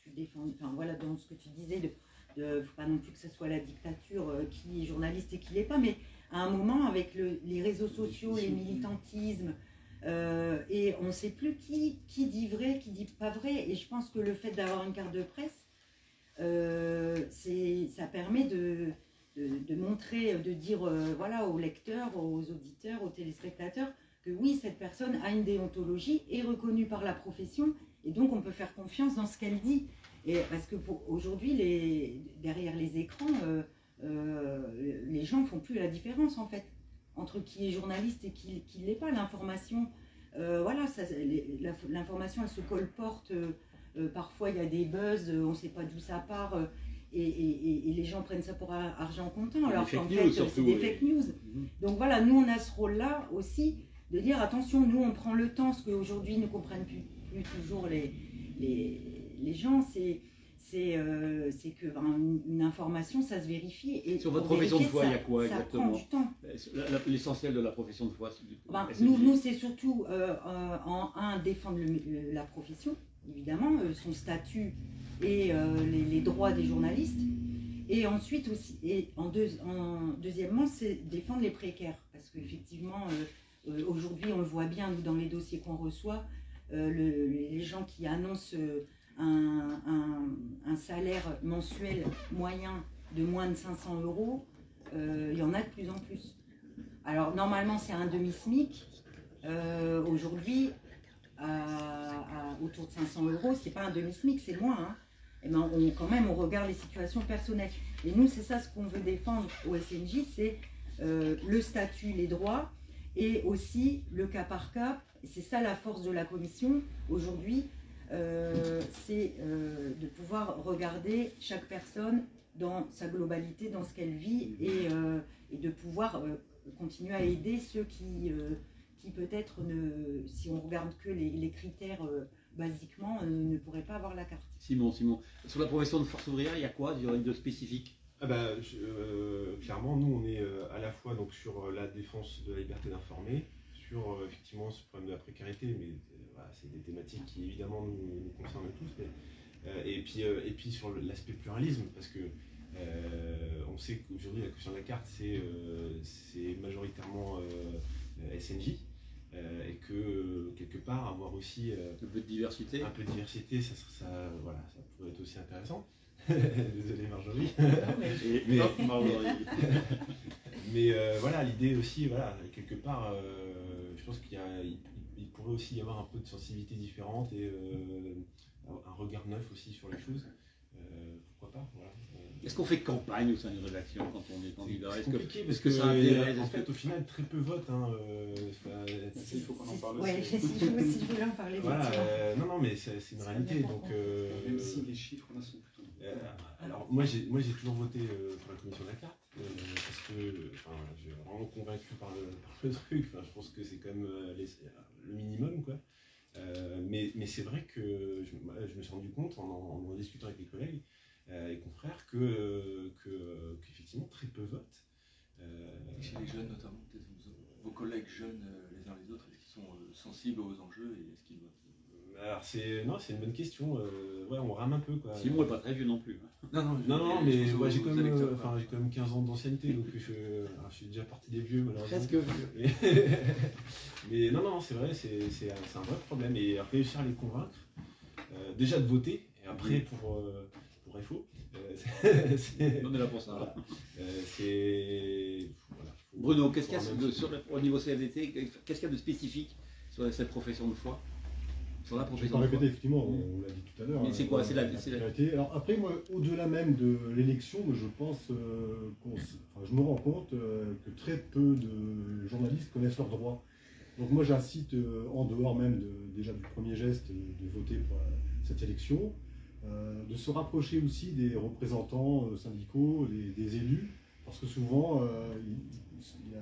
tu défends, enfin voilà, dans ce que tu disais, Il ne faut pas non plus que ce soit la dictature, qui est journaliste et qui ne l'est pas, mais à un moment, avec les réseaux sociaux, les militantismes, et on ne sait plus qui dit vrai, qui dit pas vrai. Et je pense que le fait d'avoir une carte de presse, ça permet de montrer, de dire voilà, aux lecteurs, aux auditeurs, aux téléspectateurs, que oui, cette personne a une déontologie, est reconnue par la profession, et donc on peut faire confiance dans ce qu'elle dit. Et parce que aujourd'hui, derrière les écrans, les gens ne font plus la différence en fait entre qui est journaliste et qui ne l'est pas. L'information, voilà, l'information elle se colporte, parfois il y a des buzz, on ne sait pas d'où ça part, et les gens prennent ça pour argent comptant, alors qu'en fait c'est des fake news. Donc voilà, nous on a ce rôle-là aussi, de dire attention, nous on prend le temps, ce qu'aujourd'hui ne comprennent plus toujours les gens, c'est que une information, ça se vérifie. Et sur votre profession de foi, il y a quoi exactement? Ça prend du temps. L'essentiel de la profession de foi, nous c'est surtout défendre la profession, évidemment, son statut et les droits des journalistes. Et ensuite aussi, deuxièmement, c'est défendre les précaires. Parce qu'effectivement, aujourd'hui, on le voit bien, nous, dans les dossiers qu'on reçoit, les gens qui annoncent un salaire mensuel moyen de moins de 500 €, il y en a de plus en plus. Alors normalement c'est un demi-SMIC, aujourd'hui autour de 500 €, c'est pas un demi-SMIC, c'est moins, hein. Et ben quand même on regarde les situations personnelles. Et nous c'est ça ce qu'on veut défendre au SNJ, c'est le statut, les droits, et aussi le cas par cas. C'est ça la force de la commission aujourd'hui. C'est de pouvoir regarder chaque personne dans sa globalité, dans ce qu'elle vit, et de pouvoir continuer à aider ceux qui peut-être, si on regarde que les critères basiquement, ne pourraient pas avoir la carte. Simon, sur la profession de force ouvrière, il y a quoi de spécifique? Clairement, nous on est à la fois donc, sur la défense de la liberté d'informer, sur effectivement ce problème de la précarité, mais voilà, c'est des thématiques qui évidemment nous concernent tous, et puis sur l'aspect pluralisme, parce que on sait qu'aujourd'hui la question de la carte c'est majoritairement SNJ, et que quelque part avoir aussi un peu de diversité, ça pourrait être aussi intéressant. Désolé Marjorie. Mais voilà, l'idée aussi, voilà, quelque part, je pense il pourrait aussi y avoir un peu de sensibilité différente et un regard neuf aussi sur les choses. Pourquoi pas, voilà. Est-ce qu'on fait campagne au sein d'une rédaction quand on est candidat? C'est compliqué parce que ça intéresse? En fait, au final, très peu votent. Il faut qu'on en parle aussi. Ouais, si je voulais en parler. Voilà, non, mais c'est une réalité. Donc, même si les chiffres là sont plutôt. Alors, moi, j'ai toujours voté pour la commission de la carte parce que je suis vraiment convaincu par le truc. Je pense que c'est quand même le minimum, quoi. Mais c'est vrai que je me suis rendu compte en discutant avec les collègues et confrères qu'effectivement très peu votent. Chez les jeunes notamment, vos collègues jeunes les uns les autres, est-ce qu'ils sont sensibles aux enjeux et est-ce qu'ils votent? Alors c'est une bonne question. Ouais, on rame un peu, quoi. Simon n'est pas très vieux non plus. Non, mais ouais, j'ai quand même 15 ans d'ancienneté, donc je suis déjà parti des vieux, malheureusement. Presque vieux. Mais non, c'est vrai, c'est un vrai problème. Et réussir à les convaincre, déjà de voter, et après pour FO. On est là pour ça. Voilà. Bruno, qu'est-ce qu'il y a au niveau CFDT, qu'est-ce qu'il y a de spécifique sur cette profession de foi? Sur la profession de foi. Répéter, effectivement, on l'a dit tout à l'heure. Mais c'est quoi? C'est la... Alors après, moi, au-delà même de l'élection, je pense, je me rends compte que très peu de journalistes connaissent leurs droits. Donc moi, j'incite, en dehors même déjà du premier geste de voter pour cette élection, de se rapprocher aussi des représentants syndicaux, des élus, parce que souvent, il y a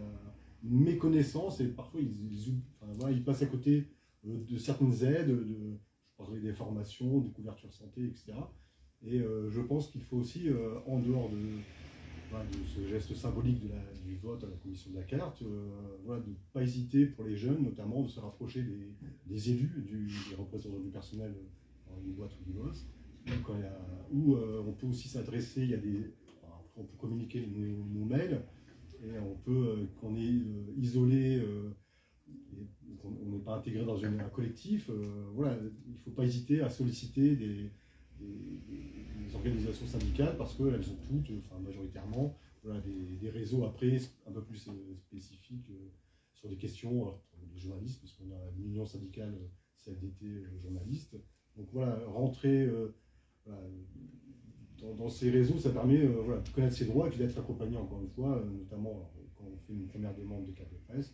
une méconnaissance et parfois ils passent à côté de certaines aides, je parlais des formations, de couverture santé, etc. Et je pense qu'il faut aussi, en dehors de ce geste symbolique du vote à la commission de la carte, de ne pas hésiter pour les jeunes, notamment, de se rapprocher des élus, des représentants du personnel dans une boîte ou du boss, où on peut aussi s'adresser, il y a on peut communiquer nos mails, et on peut, qu'on est isolé, on n'est pas intégré dans un collectif, voilà, il ne faut pas hésiter à solliciter des organisations syndicales, parce qu'elles ont toutes, enfin majoritairement, voilà, des réseaux après un peu plus spécifiques sur des questions des journalistes, parce qu'on a l'union syndicale CFDT journalistes. Donc voilà, rentrer voilà, dans ces réseaux, ça permet voilà, de connaître ses droits et puis d'être accompagné, encore une fois, notamment quand on fait une première demande de carte de presse.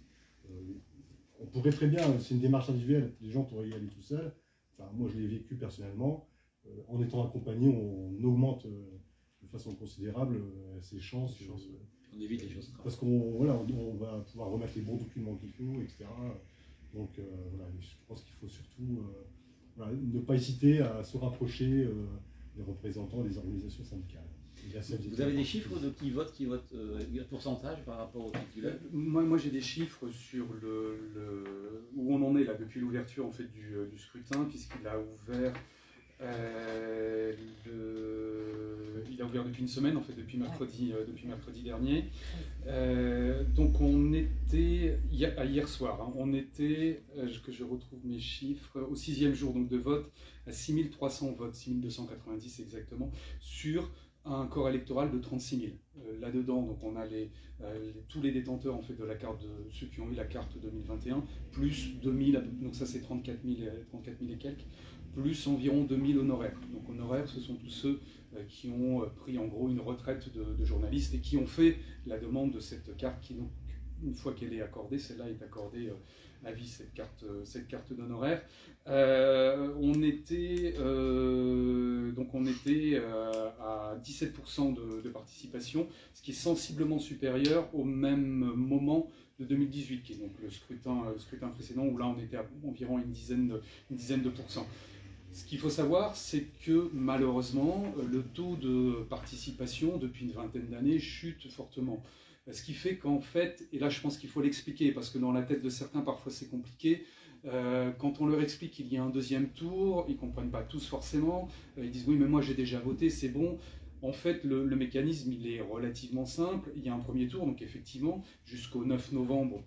On pourrait très bien, c'est une démarche individuelle, les gens pourraient y aller tout seuls. Enfin, moi, je l'ai vécu personnellement. En étant accompagné, on augmente de façon considérable ses chances. On évite les choses. Parce qu'on voilà, on va pouvoir remettre les bons documents qu'il faut, etc. Donc voilà, je pense qu'il faut surtout voilà, ne pas hésiter à se rapprocher des représentants des organisations syndicales. Vous avez des chiffres de qui vote, le pourcentage par rapport au titulaire? Moi j'ai des chiffres sur où on en est là depuis l'ouverture en fait, du scrutin, puisqu'il a ouvert. Il a ouvert depuis une semaine, en fait, depuis mercredi dernier. Donc on était, hier soir, hein, on était, que je retrouve mes chiffres, au 6e jour donc, de vote, à 6300 votes, 6290 exactement, sur un corps électoral de 36 000. Là-dedans, donc on a tous les détenteurs en fait, de la carte, ceux qui ont eu la carte 2021, plus 2000, donc ça c'est 34 000 et quelques, plus environ 2000 honoraires. Donc honoraires, ce sont tous ceux qui ont pris en gros une retraite de journalistes et qui ont fait la demande de cette carte qui, donc, une fois qu'elle est accordée, celle-là est accordée à vie, cette carte d'honoraire. On était à 17% de participation, ce qui est sensiblement supérieur au même moment de 2018, qui est donc le scrutin précédent, où là on était à environ une dizaine de pourcents. Ce qu'il faut savoir, c'est que malheureusement, le taux de participation depuis une vingtaine d'années chute fortement. Ce qui fait qu'en fait, et là je pense qu'il faut l'expliquer, parce que dans la tête de certains parfois c'est compliqué, quand on leur explique qu'il y a un deuxième tour, ils ne comprennent pas tous forcément, ils disent oui mais moi j'ai déjà voté, c'est bon. En fait, le mécanisme, il est relativement simple. Il y a un premier tour, donc effectivement, jusqu'au 9 novembre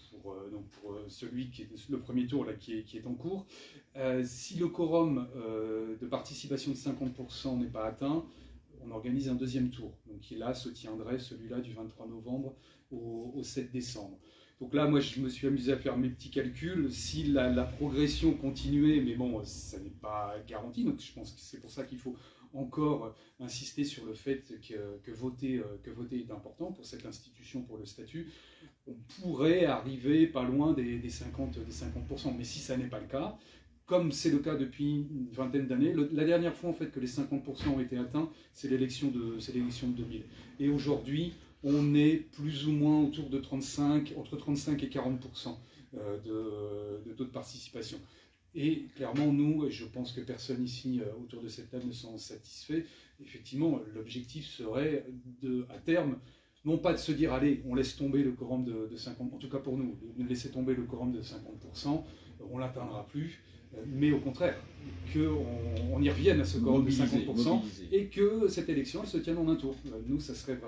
pour celui qui est le premier tour là, qui est en cours. Si le quorum de participation de 50% n'est pas atteint, on organise un deuxième tour. Donc là, se tiendrait celui-là du 23 novembre au 7 décembre. Donc là, moi, je me suis amusé à faire mes petits calculs. Si la progression continuait, mais bon, ça n'est pas garanti. Donc je pense que c'est pour ça qu'il faut encore insister sur le fait que voter est important pour cette institution, pour le statut. On pourrait arriver pas loin des 50%. Mais si ça n'est pas le cas, comme c'est le cas depuis une vingtaine d'années, la dernière fois en fait que les 50% ont été atteints, c'est l'élection de 2000. Et aujourd'hui, on est plus ou moins autour de entre 35 et 40% de taux de participation. Et clairement, nous, et je pense que personne ici autour de cette table ne s'en satisfait, effectivement, l'objectif serait à terme, non pas de se dire, allez, on laisse tomber le quorum de 50%, en tout cas pour nous, de laisser tomber le quorum de 50%, on ne l'atteindra plus, mais au contraire, qu'on y revienne à ce quorum de 50% et que cette élection elle se tienne en un tour. Nous, ça serait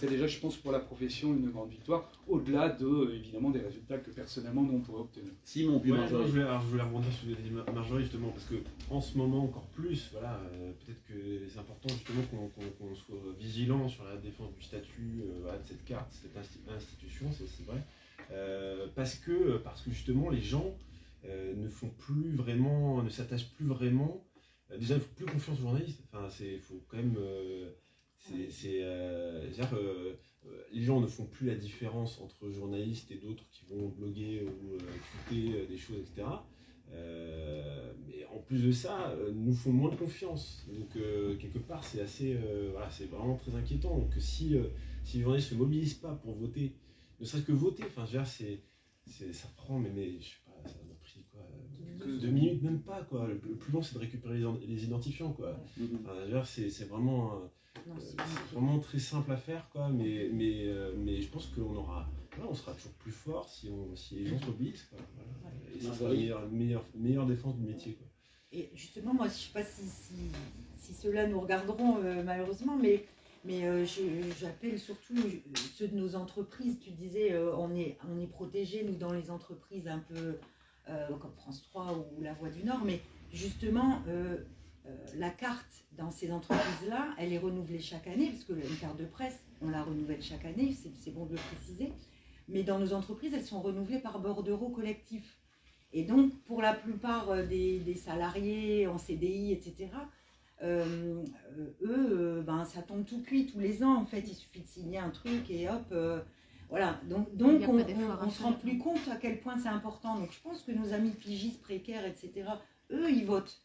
déjà, je pense, pour la profession une grande victoire, au-delà évidemment des résultats que personnellement nous on pourrait obtenir. Simon, puis Marjorie. Je voulais rebondir sur les Marjorie justement, parce qu'en ce moment encore plus, voilà, peut-être que c'est important justement qu'on soit vigilant sur la défense du statut de cette carte, cette institution, c'est vrai, parce que justement les gens ne s'attachent plus vraiment. Déjà, il ne faut plus confiance aux journalistes. Enfin, faut quand même. Les gens ne font plus la différence entre journalistes et d'autres qui vont bloguer ou tweeter des choses, etc. Mais en plus de ça, nous font moins de confiance. Donc, quelque part, c'est assez. C'est vraiment très inquiétant. Donc, si les journalistes ne se mobilisent pas pour voter, ne serait-ce que voter, enfin, je veux dire, ça prend, mais je sais pas, ça m'a pris quoi, 2 minutes, même pas quoi. Le plus long, c'est de récupérer les identifiants quoi. Enfin, je veux dire, c'est vraiment, vraiment très simple à faire quoi. Mais je pense qu'on on sera toujours plus fort si les gens se mobilisent quoi. Voilà. Et ça sera la meilleure défense du métier quoi. Et justement, moi, je ne sais pas si si ceux-là nous regarderont malheureusement, mais j'appelle surtout ceux de nos entreprises. Tu disais, on est protégés, nous, dans les entreprises un peu comme France 3 ou La Voix du Nord, mais justement, la carte dans ces entreprises-là, elle est renouvelée chaque année, parce que une carte de presse, on la renouvelle chaque année, c'est bon de le préciser, mais dans nos entreprises, elles sont renouvelées par bordereau collectif. Et donc, pour la plupart des salariés en CDI, etc., eux, ça tombe tout cuit tous les ans. En fait, il suffit de signer un truc et hop, voilà. Donc on se rend plus compte à quel point c'est important. Donc, je pense que nos amis pigistes, précaires, etc., eux, ils votent.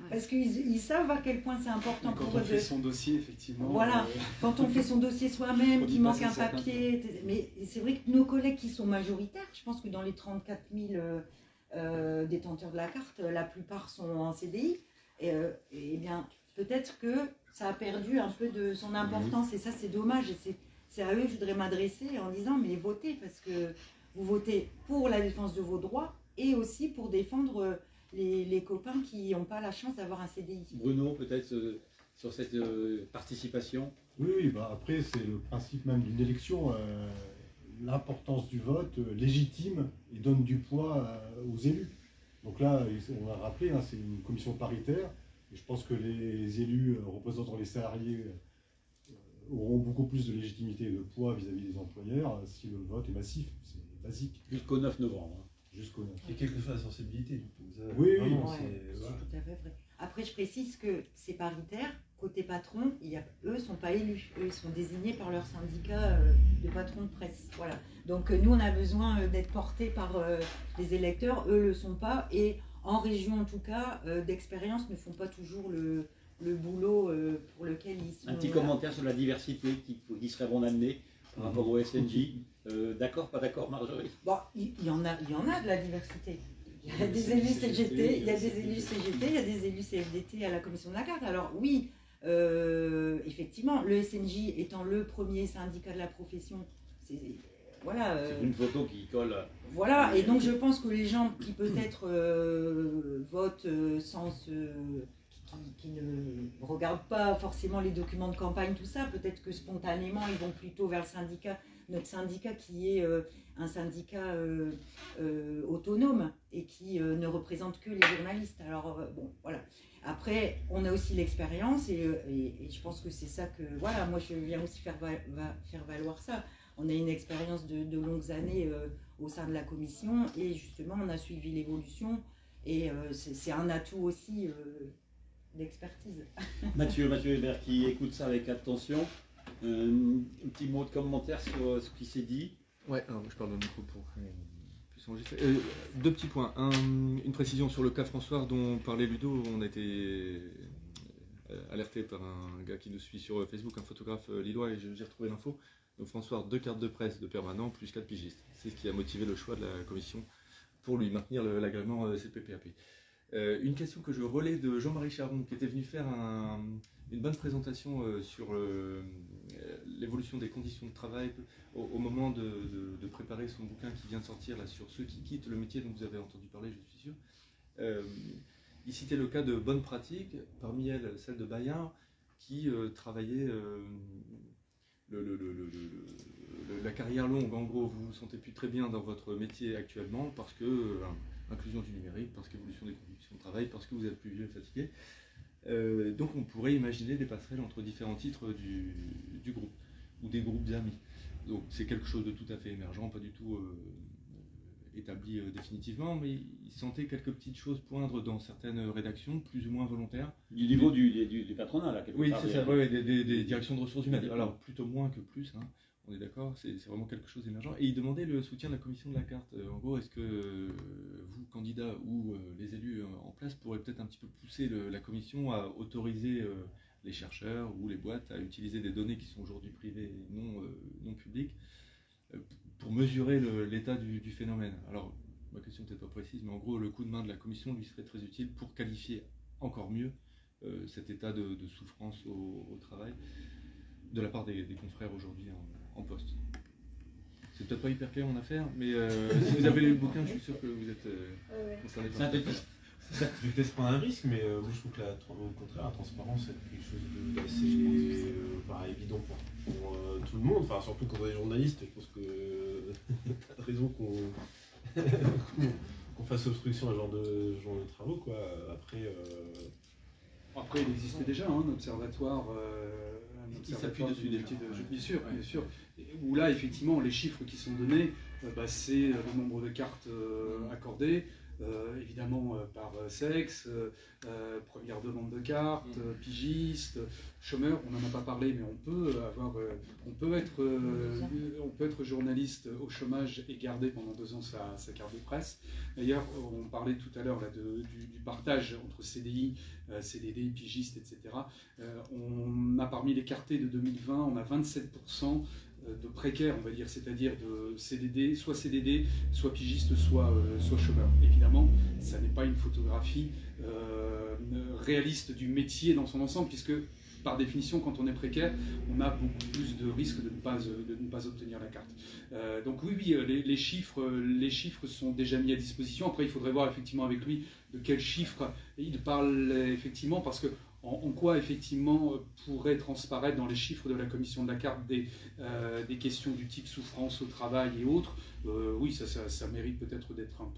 Parce qu'ils savent à quel point c'est important pour eux. Quand on fait son dossier, effectivement. Voilà, quand on fait son dossier soi-même, qu'il manque un papier. Mais c'est vrai que nos collègues qui sont majoritaires, je pense que dans les 34 000 détenteurs de la carte, la plupart sont en CDI. Et bien, peut-être que ça a perdu un peu de son importance. Et ça, c'est dommage. Et c'est à eux que je voudrais m'adresser en disant, mais votez, parce que vous votez pour la défense de vos droits et aussi pour défendre les copains qui n'ont pas la chance d'avoir un CDI. Bruno, peut-être sur cette participation. Oui, après, c'est le principe même d'une élection. L'importance du vote légitime et donne du poids aux élus. Donc là, on l'a rappelé, c'est une commission paritaire. Et je pense que les élus représentant les salariés auront beaucoup plus de légitimité et de poids vis-à-vis des employeurs si le vote est massif. C'est basique. Jusqu'au 9 novembre. Jusqu'au 9. Et quelle que soit la sensibilité, du coup. Ça, oui, vraiment, c'est tout à fait vrai. Après, je précise que c'est paritaire. Côté patron, eux ne sont pas élus. Eux, ils sont désignés par leur syndicat de patrons de presse. Voilà. Donc, nous, on a besoin d'être portés par les électeurs. Eux ne le sont pas. Et en région, en tout cas, d'expérience, ne font pas toujours le boulot pour lequel ils sont... Un petit commentaire sur la diversité qui serait bon d'amener par rapport au SNJ. D'accord, pas d'accord, Marjorie? Bon, il y en a de la diversité. Il y a des élus CGT, il y a des élus CGT, il y a des élus CFDT à la commission de la carte. Alors oui, effectivement, le SNJ étant le premier syndicat de la profession, c'est voilà. C'est une photo qui colle. Voilà, et donc je pense que les gens qui peut-être votent qui ne regardent pas forcément les documents de campagne, tout ça, peut-être que spontanément ils vont plutôt vers le syndicat, notre syndicat qui est un syndicat autonome et qui ne représente que les journalistes. Alors bon, voilà. Après, on a aussi l'expérience et je pense que c'est ça que, voilà, moi je viens aussi faire valoir ça. On a une expérience de longues années au sein de la commission et justement on a suivi l'évolution et c'est un atout aussi d'expertise. Mathieu Hébert qui écoute ça avec attention, un petit mot de commentaire sur ce qui s'est dit. Ouais, alors je parle au micro pour qu'on puisse enregistrer. Deux petits points. Une précision sur le cas François dont parlait Ludo. On a été alerté par un gars qui nous suit sur Facebook, un photographe lillois, et j'ai retrouvé l'info. Donc François, 2 cartes de presse de permanent plus 4 pigistes. C'est ce qui a motivé le choix de la commission pour lui maintenir l'agrément CPPAP. Une question que je relais de Jean-Marie Charon, qui était venu faire une bonne présentation sur l'évolution des conditions de travail au moment de préparer son bouquin qui vient de sortir là, sur ceux qui quittent le métier dont vous avez entendu parler, je suis sûr. Il citait le cas de bonnes pratiques, parmi elles celle de Bayard, qui travaillait la carrière longue. En gros, vous vous sentez plus très bien dans votre métier actuellement parce que inclusion du numérique, parce qu'évolution des conditions de travail, parce que vous êtes plus vieux et fatigué. Donc on pourrait imaginer des passerelles entre différents titres du groupe ou des groupes d'amis. Donc c'est quelque chose de tout à fait émergent, pas du tout établi définitivement, mais il sentait quelques petites choses poindre dans certaines rédactions, plus ou moins volontaires. Du niveau du patronat, là, quelque oui, part. Oui, c'est ça, des directions de ressources humaines. Alors plutôt moins que plus, hein. On est d'accord, c'est vraiment quelque chose d'émergent. Et il demandait le soutien de la commission de la carte. En gros, est-ce que vous, candidats ou les élus en place, pourraient peut-être un petit peu pousser la commission à autoriser les chercheurs ou les boîtes à utiliser des données qui sont aujourd'hui privées et non publiques pour mesurer l'état du phénomène. Alors, ma question peut-être pas précise, mais en gros, le coup de main de la commission lui serait très utile pour qualifier encore mieux cet état de souffrance au travail de la part des confrères aujourd'hui en poste. C'est peut-être pas hyper clair en affaires, mais si vous avez lu le bouquin, je suis sûr que vous êtes concerné par ça. Ça peut peut-être prendre un risque, mais moi je trouve que au contraire, la transparence c'est quelque chose d'assez évident pour tout le monde, enfin, surtout quand on est journaliste. Je pense que pas de raison qu'on fasse obstruction à ce genre de travaux, quoi. Après, il existait déjà un observatoire. Qui s'appuie dessus déjà. Bien sûr, bien sûr. Où là, effectivement, les chiffres qui sont donnés, c'est le nombre de cartes accordées, évidemment par sexe, première demande de carte, pigiste, chômeur. On n'en a pas parlé, mais on peut être journaliste au chômage et garder pendant 2 ans sa carte de presse. D'ailleurs, on parlait tout à l'heure du partage entre CDI, CDD, pigiste, etc. On a parmi les cartés de 2020, on a 27% de précaires, on va dire, c'est-à-dire de CDD, soit pigiste, soit chômeur. Évidemment, ça n'est pas une photographie réaliste du métier dans son ensemble, puisque par définition, quand on est précaire, on a beaucoup plus de risques de ne pas obtenir la carte. Donc oui, les chiffres sont déjà mis à disposition. Après, il faudrait voir effectivement avec lui de quels chiffres il parle effectivement, parce que en quoi effectivement pourrait transparaître dans les chiffres de la commission de la carte des questions du type souffrance au travail et autres. Oui, ça mérite peut-être d'être un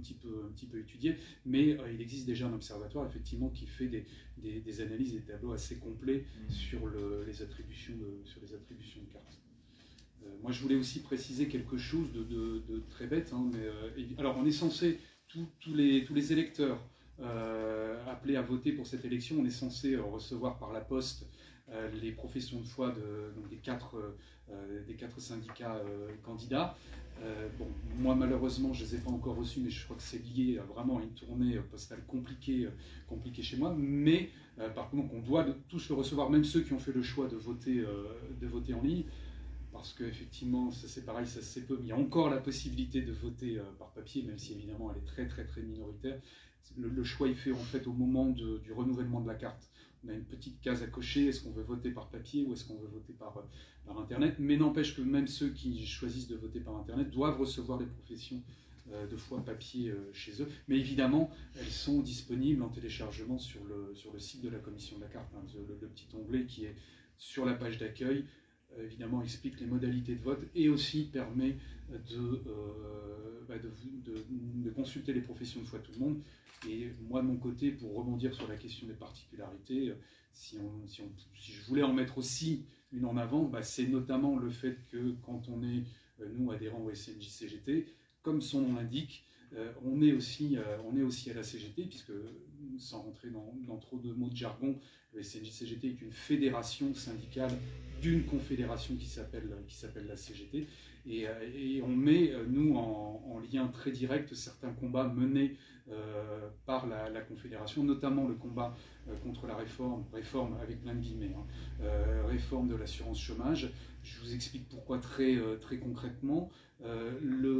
petit peu étudié, mais il existe déjà un observatoire effectivement qui fait des analyses et des tableaux assez complets sur les attributions de cartes. Moi, je voulais aussi préciser quelque chose de très bête, hein, alors on est censé, tous les électeurs appelés à voter pour cette élection, on est censé recevoir par la poste les professions de foi donc des quatre syndicats candidats. Moi malheureusement je ne les ai pas encore reçus, mais je crois que c'est lié vraiment à une tournée postale compliquée chez moi. Mais par contre, on doit tous le recevoir, même ceux qui ont fait le choix de voter en ligne. Parce qu'effectivement, ça c'est pareil, ça c'est peu. Il y a encore la possibilité de voter par papier, même si évidemment elle est très très très minoritaire. Le choix est fait en fait au moment du renouvellement de la carte. On a une petite case à cocher, est-ce qu'on veut voter par papier ou est-ce qu'on veut voter par Internet. Mais n'empêche que même ceux qui choisissent de voter par Internet doivent recevoir les professions de foi papier chez eux. Mais évidemment, elles sont disponibles en téléchargement sur le site de la commission de la carte. Hein, le petit onglet qui est sur la page d'accueil, évidemment, explique les modalités de vote et aussi permet de consulter les professions de foi de tout le monde. Et moi, de mon côté, pour rebondir sur la question des particularités, si je voulais en mettre aussi une en avant, c'est notamment le fait que quand on est, nous, adhérents au SNJ-CGT, comme son nom l'indique, on est aussi à la CGT, puisque, sans rentrer dans trop de mots de jargon, le SNJ-CGT est une fédération syndicale d'une confédération qui s'appelle la CGT. Et on met, nous, en lien très direct certains combats menés par la Confédération, notamment le combat contre la réforme avec plein de guillemets, réforme de l'assurance chômage. Je vous explique pourquoi très concrètement.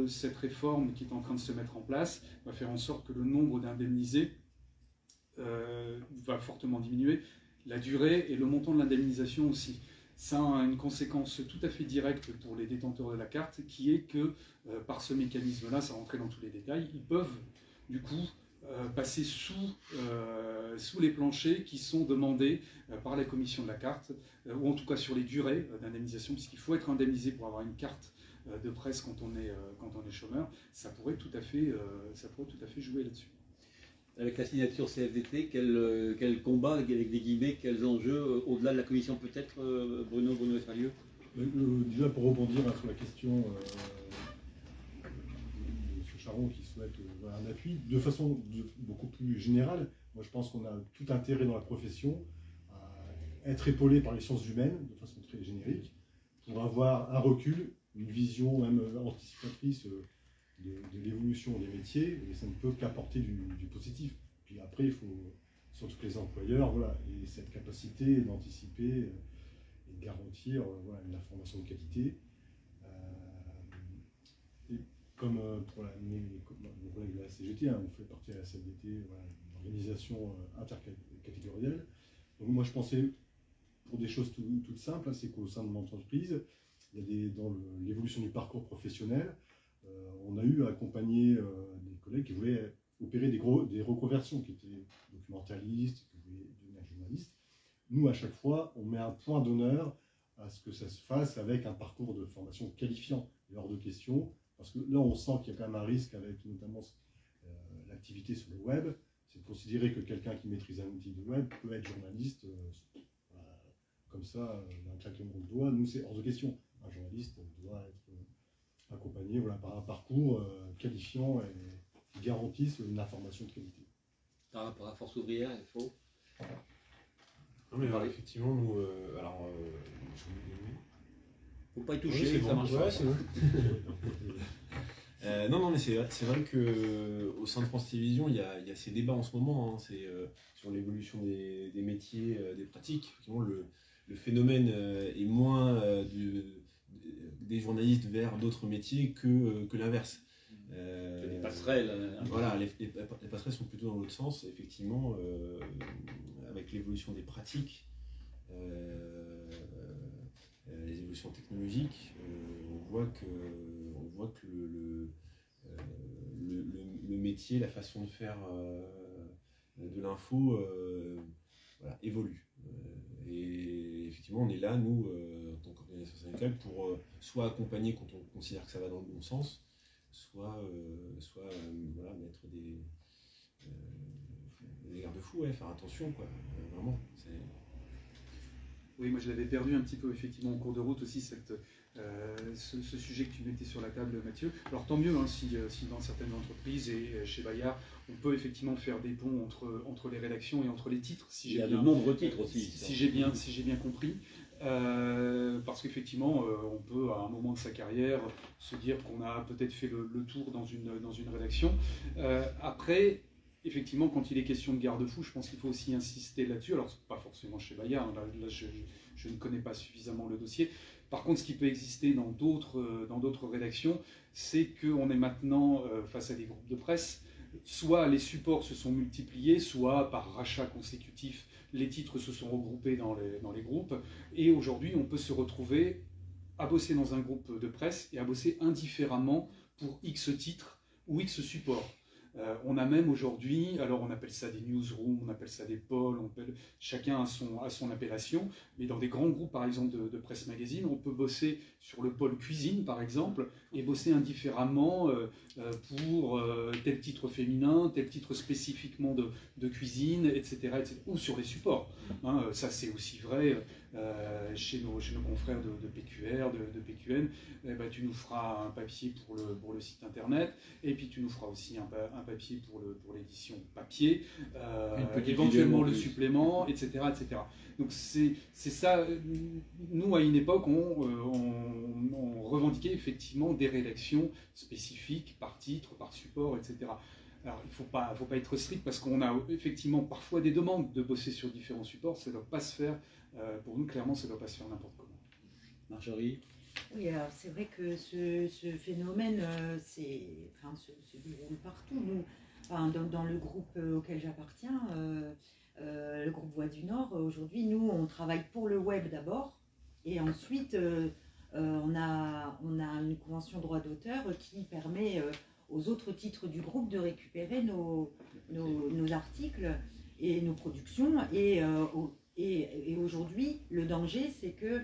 Cette réforme qui est en train de se mettre en place va faire en sorte que le nombre d'indemnisés va fortement diminuer, la durée et le montant de l'indemnisation aussi. Ça a une conséquence tout à fait directe pour les détenteurs de la carte, qui est que par ce mécanisme-là, sans rentrer dans tous les détails, ils peuvent du coup passer sous les planchers qui sont demandés par la commission de la carte, ou en tout cas sur les durées d'indemnisation, puisqu'il faut être indemnisé pour avoir une carte de presse quand on est chômeur. Ça pourrait tout à fait jouer là-dessus. Avec la signature CFDT, quel combat, avec des guillemets, quels enjeux, au-delà de la commission peut-être, Bruno Espalieu? Déjà pour rebondir sur la question de M. Charon qui souhaite un appui, de façon beaucoup plus générale, moi je pense qu'on a tout intérêt dans la profession à être épaulé par les sciences humaines, de façon très générique, pour avoir un recul, une vision même anticipatrice de l'évolution des métiers, et ça ne peut qu'apporter du positif. Puis après, il faut, surtout les employeurs, voilà, et cette capacité d'anticiper et de garantir une information de qualité. Et comme pour nos collègues de la CGT, on fait partie de la CFDT, une organisation intercatégorielle. Donc moi, je pensais, pour des choses toutes simples, c'est qu'au sein de mon entreprise, il y a dans l'évolution du parcours professionnel, on a eu à accompagner des collègues qui voulaient opéré des reconversions, qui étaient documentalistes, qui voulaient devenir journalistes. Nous, à chaque fois, on met un point d'honneur à ce que ça se fasse avec un parcours de formation qualifiant et hors de question, parce que là, on sent qu'il y a quand même un risque avec notamment l'activité sur le web, c'est de considérer que quelqu'un qui maîtrise un outil de web peut être journaliste comme ça, d'un claquement de doigts. Nous, c'est hors de question. Un journaliste doit être accompagné par un parcours qualifiant et qui garantisse une information de qualité. Par rapport à Force Ouvrière, il faut... Non, mais alors, effectivement, nous, faut pas y toucher, c'est ça bon. marche Ouais, pas. c'est bon. Non, mais c'est vrai qu'au sein de France Télévisions, il y a ces débats en ce moment, hein, sur l'évolution des métiers, des pratiques. Effectivement, le phénomène est moins des journalistes vers d'autres métiers que l'inverse. Les passerelles. Voilà, les passerelles sont plutôt dans l'autre sens, effectivement, avec l'évolution des pratiques, les évolutions technologiques, on voit que le métier, la façon de faire de l'info évolue. Et effectivement, on est là, nous, en tant qu'organisation syndicale, pour soit accompagner quand on considère que ça va dans le bon sens, soit mettre des garde-fous, faire attention, quoi. Vraiment. Oui, moi je l'avais perdu un petit peu effectivement en cours de route aussi, ce sujet que tu mettais sur la table, Mathieu. Alors tant mieux, hein, si dans certaines entreprises et chez Bayard, on peut effectivement faire des ponts entre les rédactions et entre les titres. Il y a de nombreux titres aussi. Si j'ai bien compris. Parce qu'effectivement, on peut à un moment de sa carrière se dire qu'on a peut-être fait le tour dans une rédaction. Après, effectivement, quand il est question de garde-fou, je pense qu'il faut aussi insister là-dessus. Alors, pas forcément chez Bayard, là je ne connais pas suffisamment le dossier. Par contre, ce qui peut exister dans d'autres rédactions, c'est qu'on est maintenant face à des groupes de presse. Soit les supports se sont multipliés, soit par rachat consécutif, les titres se sont regroupés dans les groupes. Et aujourd'hui, on peut se retrouver à bosser dans un groupe de presse et à bosser indifféremment pour X titres ou X supports. On a même aujourd'hui, alors on appelle ça des newsrooms, on appelle ça des pôles, chacun a son appellation, mais dans des grands groupes par exemple de presse magazine, on peut bosser sur le pôle cuisine par exemple, et bosser indifféremment pour tel titre féminin, tel titre spécifiquement de cuisine, etc., ou sur les supports. Hein, ça c'est aussi vrai chez nos confrères de PQR, de PQN. Tu nous feras un papier pour le site internet, et puis tu nous feras aussi un papier pour l'édition papier, éventuellement le supplément, etc., etc. Donc c'est ça. Nous, à une époque, on revendiquait effectivement des rédactions spécifiques par titre, par support, etc. Alors, il ne faut pas être strict parce qu'on a effectivement parfois des demandes de bosser sur différents supports. Ça ne doit pas se faire, pour nous, clairement, ça ne doit pas se faire n'importe comment. Marjorie ? Oui, alors c'est vrai que ce phénomène se déroule partout. Nous, dans le groupe auquel j'appartiens, le groupe Voix du Nord, aujourd'hui, nous, on travaille pour le web d'abord, et ensuite, on a une convention droit d'auteur qui permet aux autres titres du groupe de récupérer nos articles et nos productions. Et aujourd'hui, le danger, c'est que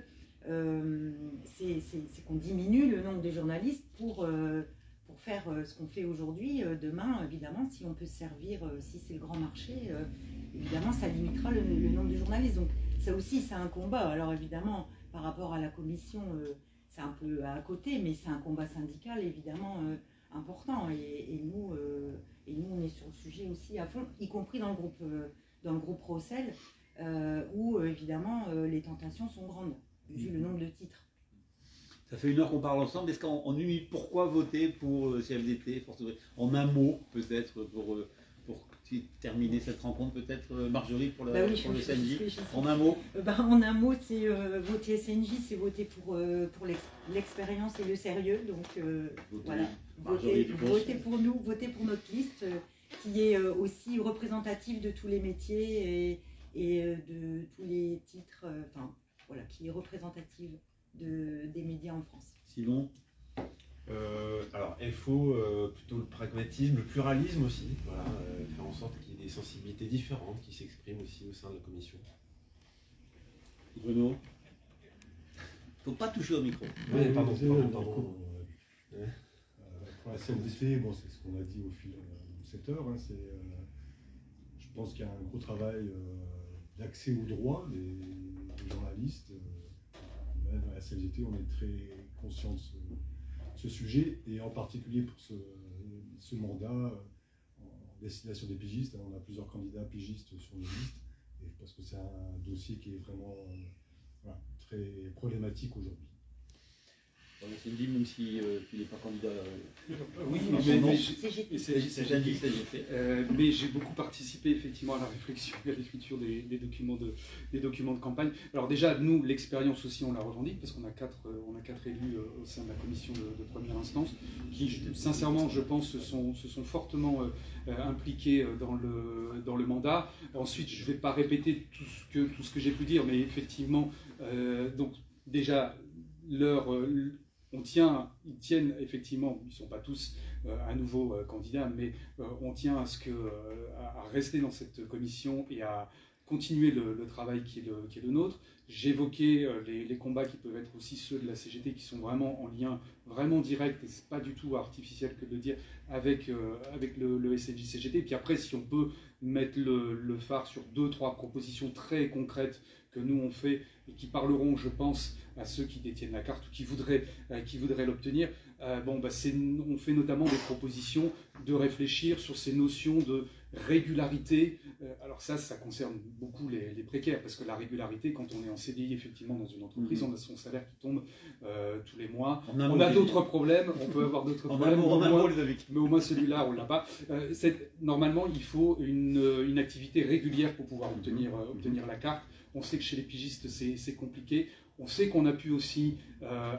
c'est qu'on diminue le nombre de journalistes pour faire ce qu'on fait aujourd'hui. Demain, évidemment, si on peut se servir, si c'est le grand marché, évidemment, ça limitera le nombre de journalistes. Donc ça aussi, c'est un combat. Alors évidemment, par rapport à la commission, c'est un peu à côté, mais c'est un combat syndical, évidemment, important. Et nous, on est sur le sujet aussi à fond, y compris dans le groupe Rossel, où, évidemment, les tentations sont grandes, vu le nombre de titres. Ça fait 1 heure qu'on parle ensemble. Est-ce qu'en 1 minute, pourquoi voter pour CFDT, Force Ouvrière ? En un mot, peut-être, pour terminer cette rencontre, peut-être, Marjorie, pour le SNJ. En un mot. En un mot, c'est voter SNJ, c'est voter pour l'expérience et le sérieux. Donc voilà, voter pour nous, voter pour notre liste, qui est aussi représentative de tous les métiers et de tous les titres, voilà, qui est représentative des médias en France. Simon ? Alors, FO, plutôt le pragmatisme, le pluralisme aussi, voilà, faire en sorte qu'il y ait des sensibilités différentes qui s'expriment aussi au sein de la commission. Bruno? Faut pas toucher au micro. Oui, pardon. Pour la CFDT, bon, c'est ce qu'on a dit au fil de cette heure, hein, je pense qu'il y a un gros travail d'accès au droit des journalistes. Même à la CFDT, on est très conscient de ce sujet, et en particulier pour ce mandat en destination des pigistes. On a plusieurs candidats pigistes sur nos listes, et parce que c'est un dossier qui est vraiment très problématique aujourd'hui. C'est dit, même si tu n'es pas candidat. Oui, mais j'ai beaucoup participé effectivement à la réflexion et à l'écriture des documents de campagne. Alors déjà, nous, l'expérience aussi, on la revendique, parce qu'on a quatre élus au sein de la commission de première instance, qui, sincèrement, je pense, se sont fortement impliqués dans le mandat. Ensuite, je ne vais pas répéter tout ce que j'ai pu dire, mais effectivement, donc déjà, ils tiennent effectivement, ils ne sont pas tous à nouveau candidats, mais on tient à rester dans cette commission et à continuer le travail qui est le nôtre. J'évoquais les combats qui peuvent être aussi ceux de la CGT, qui sont vraiment en lien vraiment direct, et c'est pas du tout artificiel que de le dire, avec le SNJ CGT. Et puis après, si on peut mettre le phare sur 2-3 propositions très concrètes que nous on fait et qui parleront, je pense, à ceux qui détiennent la carte ou qui voudraient l'obtenir, on fait notamment des propositions de réfléchir sur ces notions de régularité. Alors ça concerne beaucoup les précaires, parce que la régularité, quand on est en CDI effectivement dans une entreprise, on a son salaire qui tombe tous les mois. On a d'autres problèmes, on peut avoir d'autres problèmes, mais au moins celui-là, on ne l'a pas. Normalement, il faut une activité régulière pour pouvoir obtenir la carte. On sait que chez les pigistes, c'est compliqué. On sait qu'on a pu aussi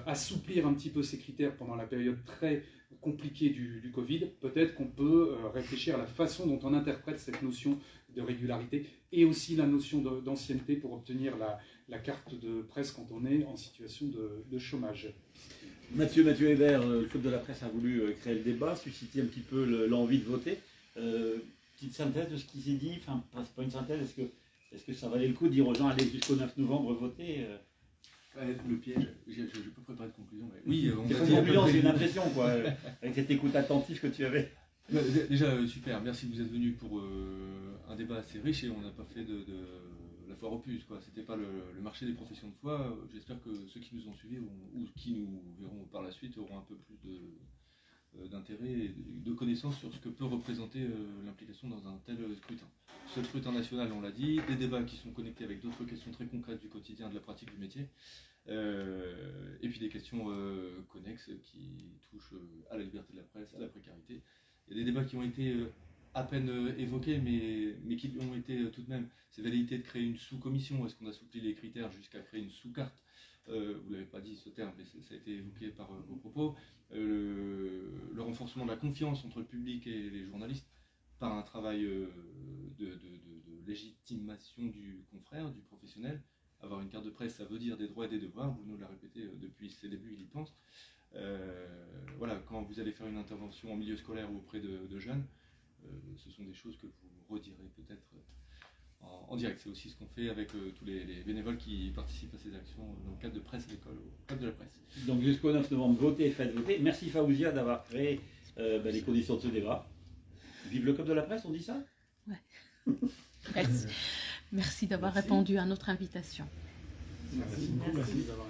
assouplir un petit peu ces critères pendant la période très compliquée du Covid. Peut-être qu'on peut réfléchir à la façon dont on interprète cette notion de régularité et aussi la notion d'ancienneté pour obtenir la carte de presse quand on est en situation de chômage. Mathieu Hébert, le Club de la presse a voulu créer le débat, susciter un petit peu l'envie de voter. Petite synthèse de ce qui s'est dit, enfin, c'est pas une synthèse, est-ce que ça valait le coup de dire aux gens, allez jusqu'au 9 novembre voter Le piège, je peux préparer de conclusion. Mais oui, on va dire. C'est une impression, quoi, avec cette écoute attentive que tu avais. Déjà, super, merci de vous être venus pour un débat assez riche, et on n'a pas fait de la foire aux puces, quoi. C'était pas le marché des professions de foi. J'espère que ceux qui nous ont suivis ou qui nous verront par la suite auront un peu plus d'intérêt et de connaissances sur ce que peut représenter l'implication dans un tel scrutin. Ce scrutin national, on l'a dit, des débats qui sont connectés avec d'autres questions très concrètes du quotidien, de la pratique du métier, et puis des questions connexes qui touchent à la liberté de la presse, à la précarité. Il y a des débats qui ont été à peine évoqués, mais qui ont été tout de même. C'est validité de créer une sous-commission. Est-ce qu'on assouplit les critères jusqu'à créer une sous-carte? Vous ne l'avez pas dit ce terme, mais ça a été évoqué par vos propos. Le renforcement de la confiance entre le public et les journalistes par un travail de légitimation du confrère, du professionnel. Avoir une carte de presse, ça veut dire des droits et des devoirs. Bruno l'a répété depuis ses débuts, il y pense. Voilà, quand vous allez faire une intervention en milieu scolaire ou auprès de jeunes, ce sont des choses que vous redirez peut-être en direct. C'est aussi ce qu'on fait avec tous les bénévoles qui participent à ces actions dans le cadre de Presse à l'école, au Club de la presse. Donc jusqu'au 9 novembre, votez, faites voter. Merci Faouzia d'avoir créé les conditions de ce débat. Vive le Club de la presse, on dit ça? Ouais. Merci d'avoir répondu à notre invitation. Merci beaucoup. Merci d'avoir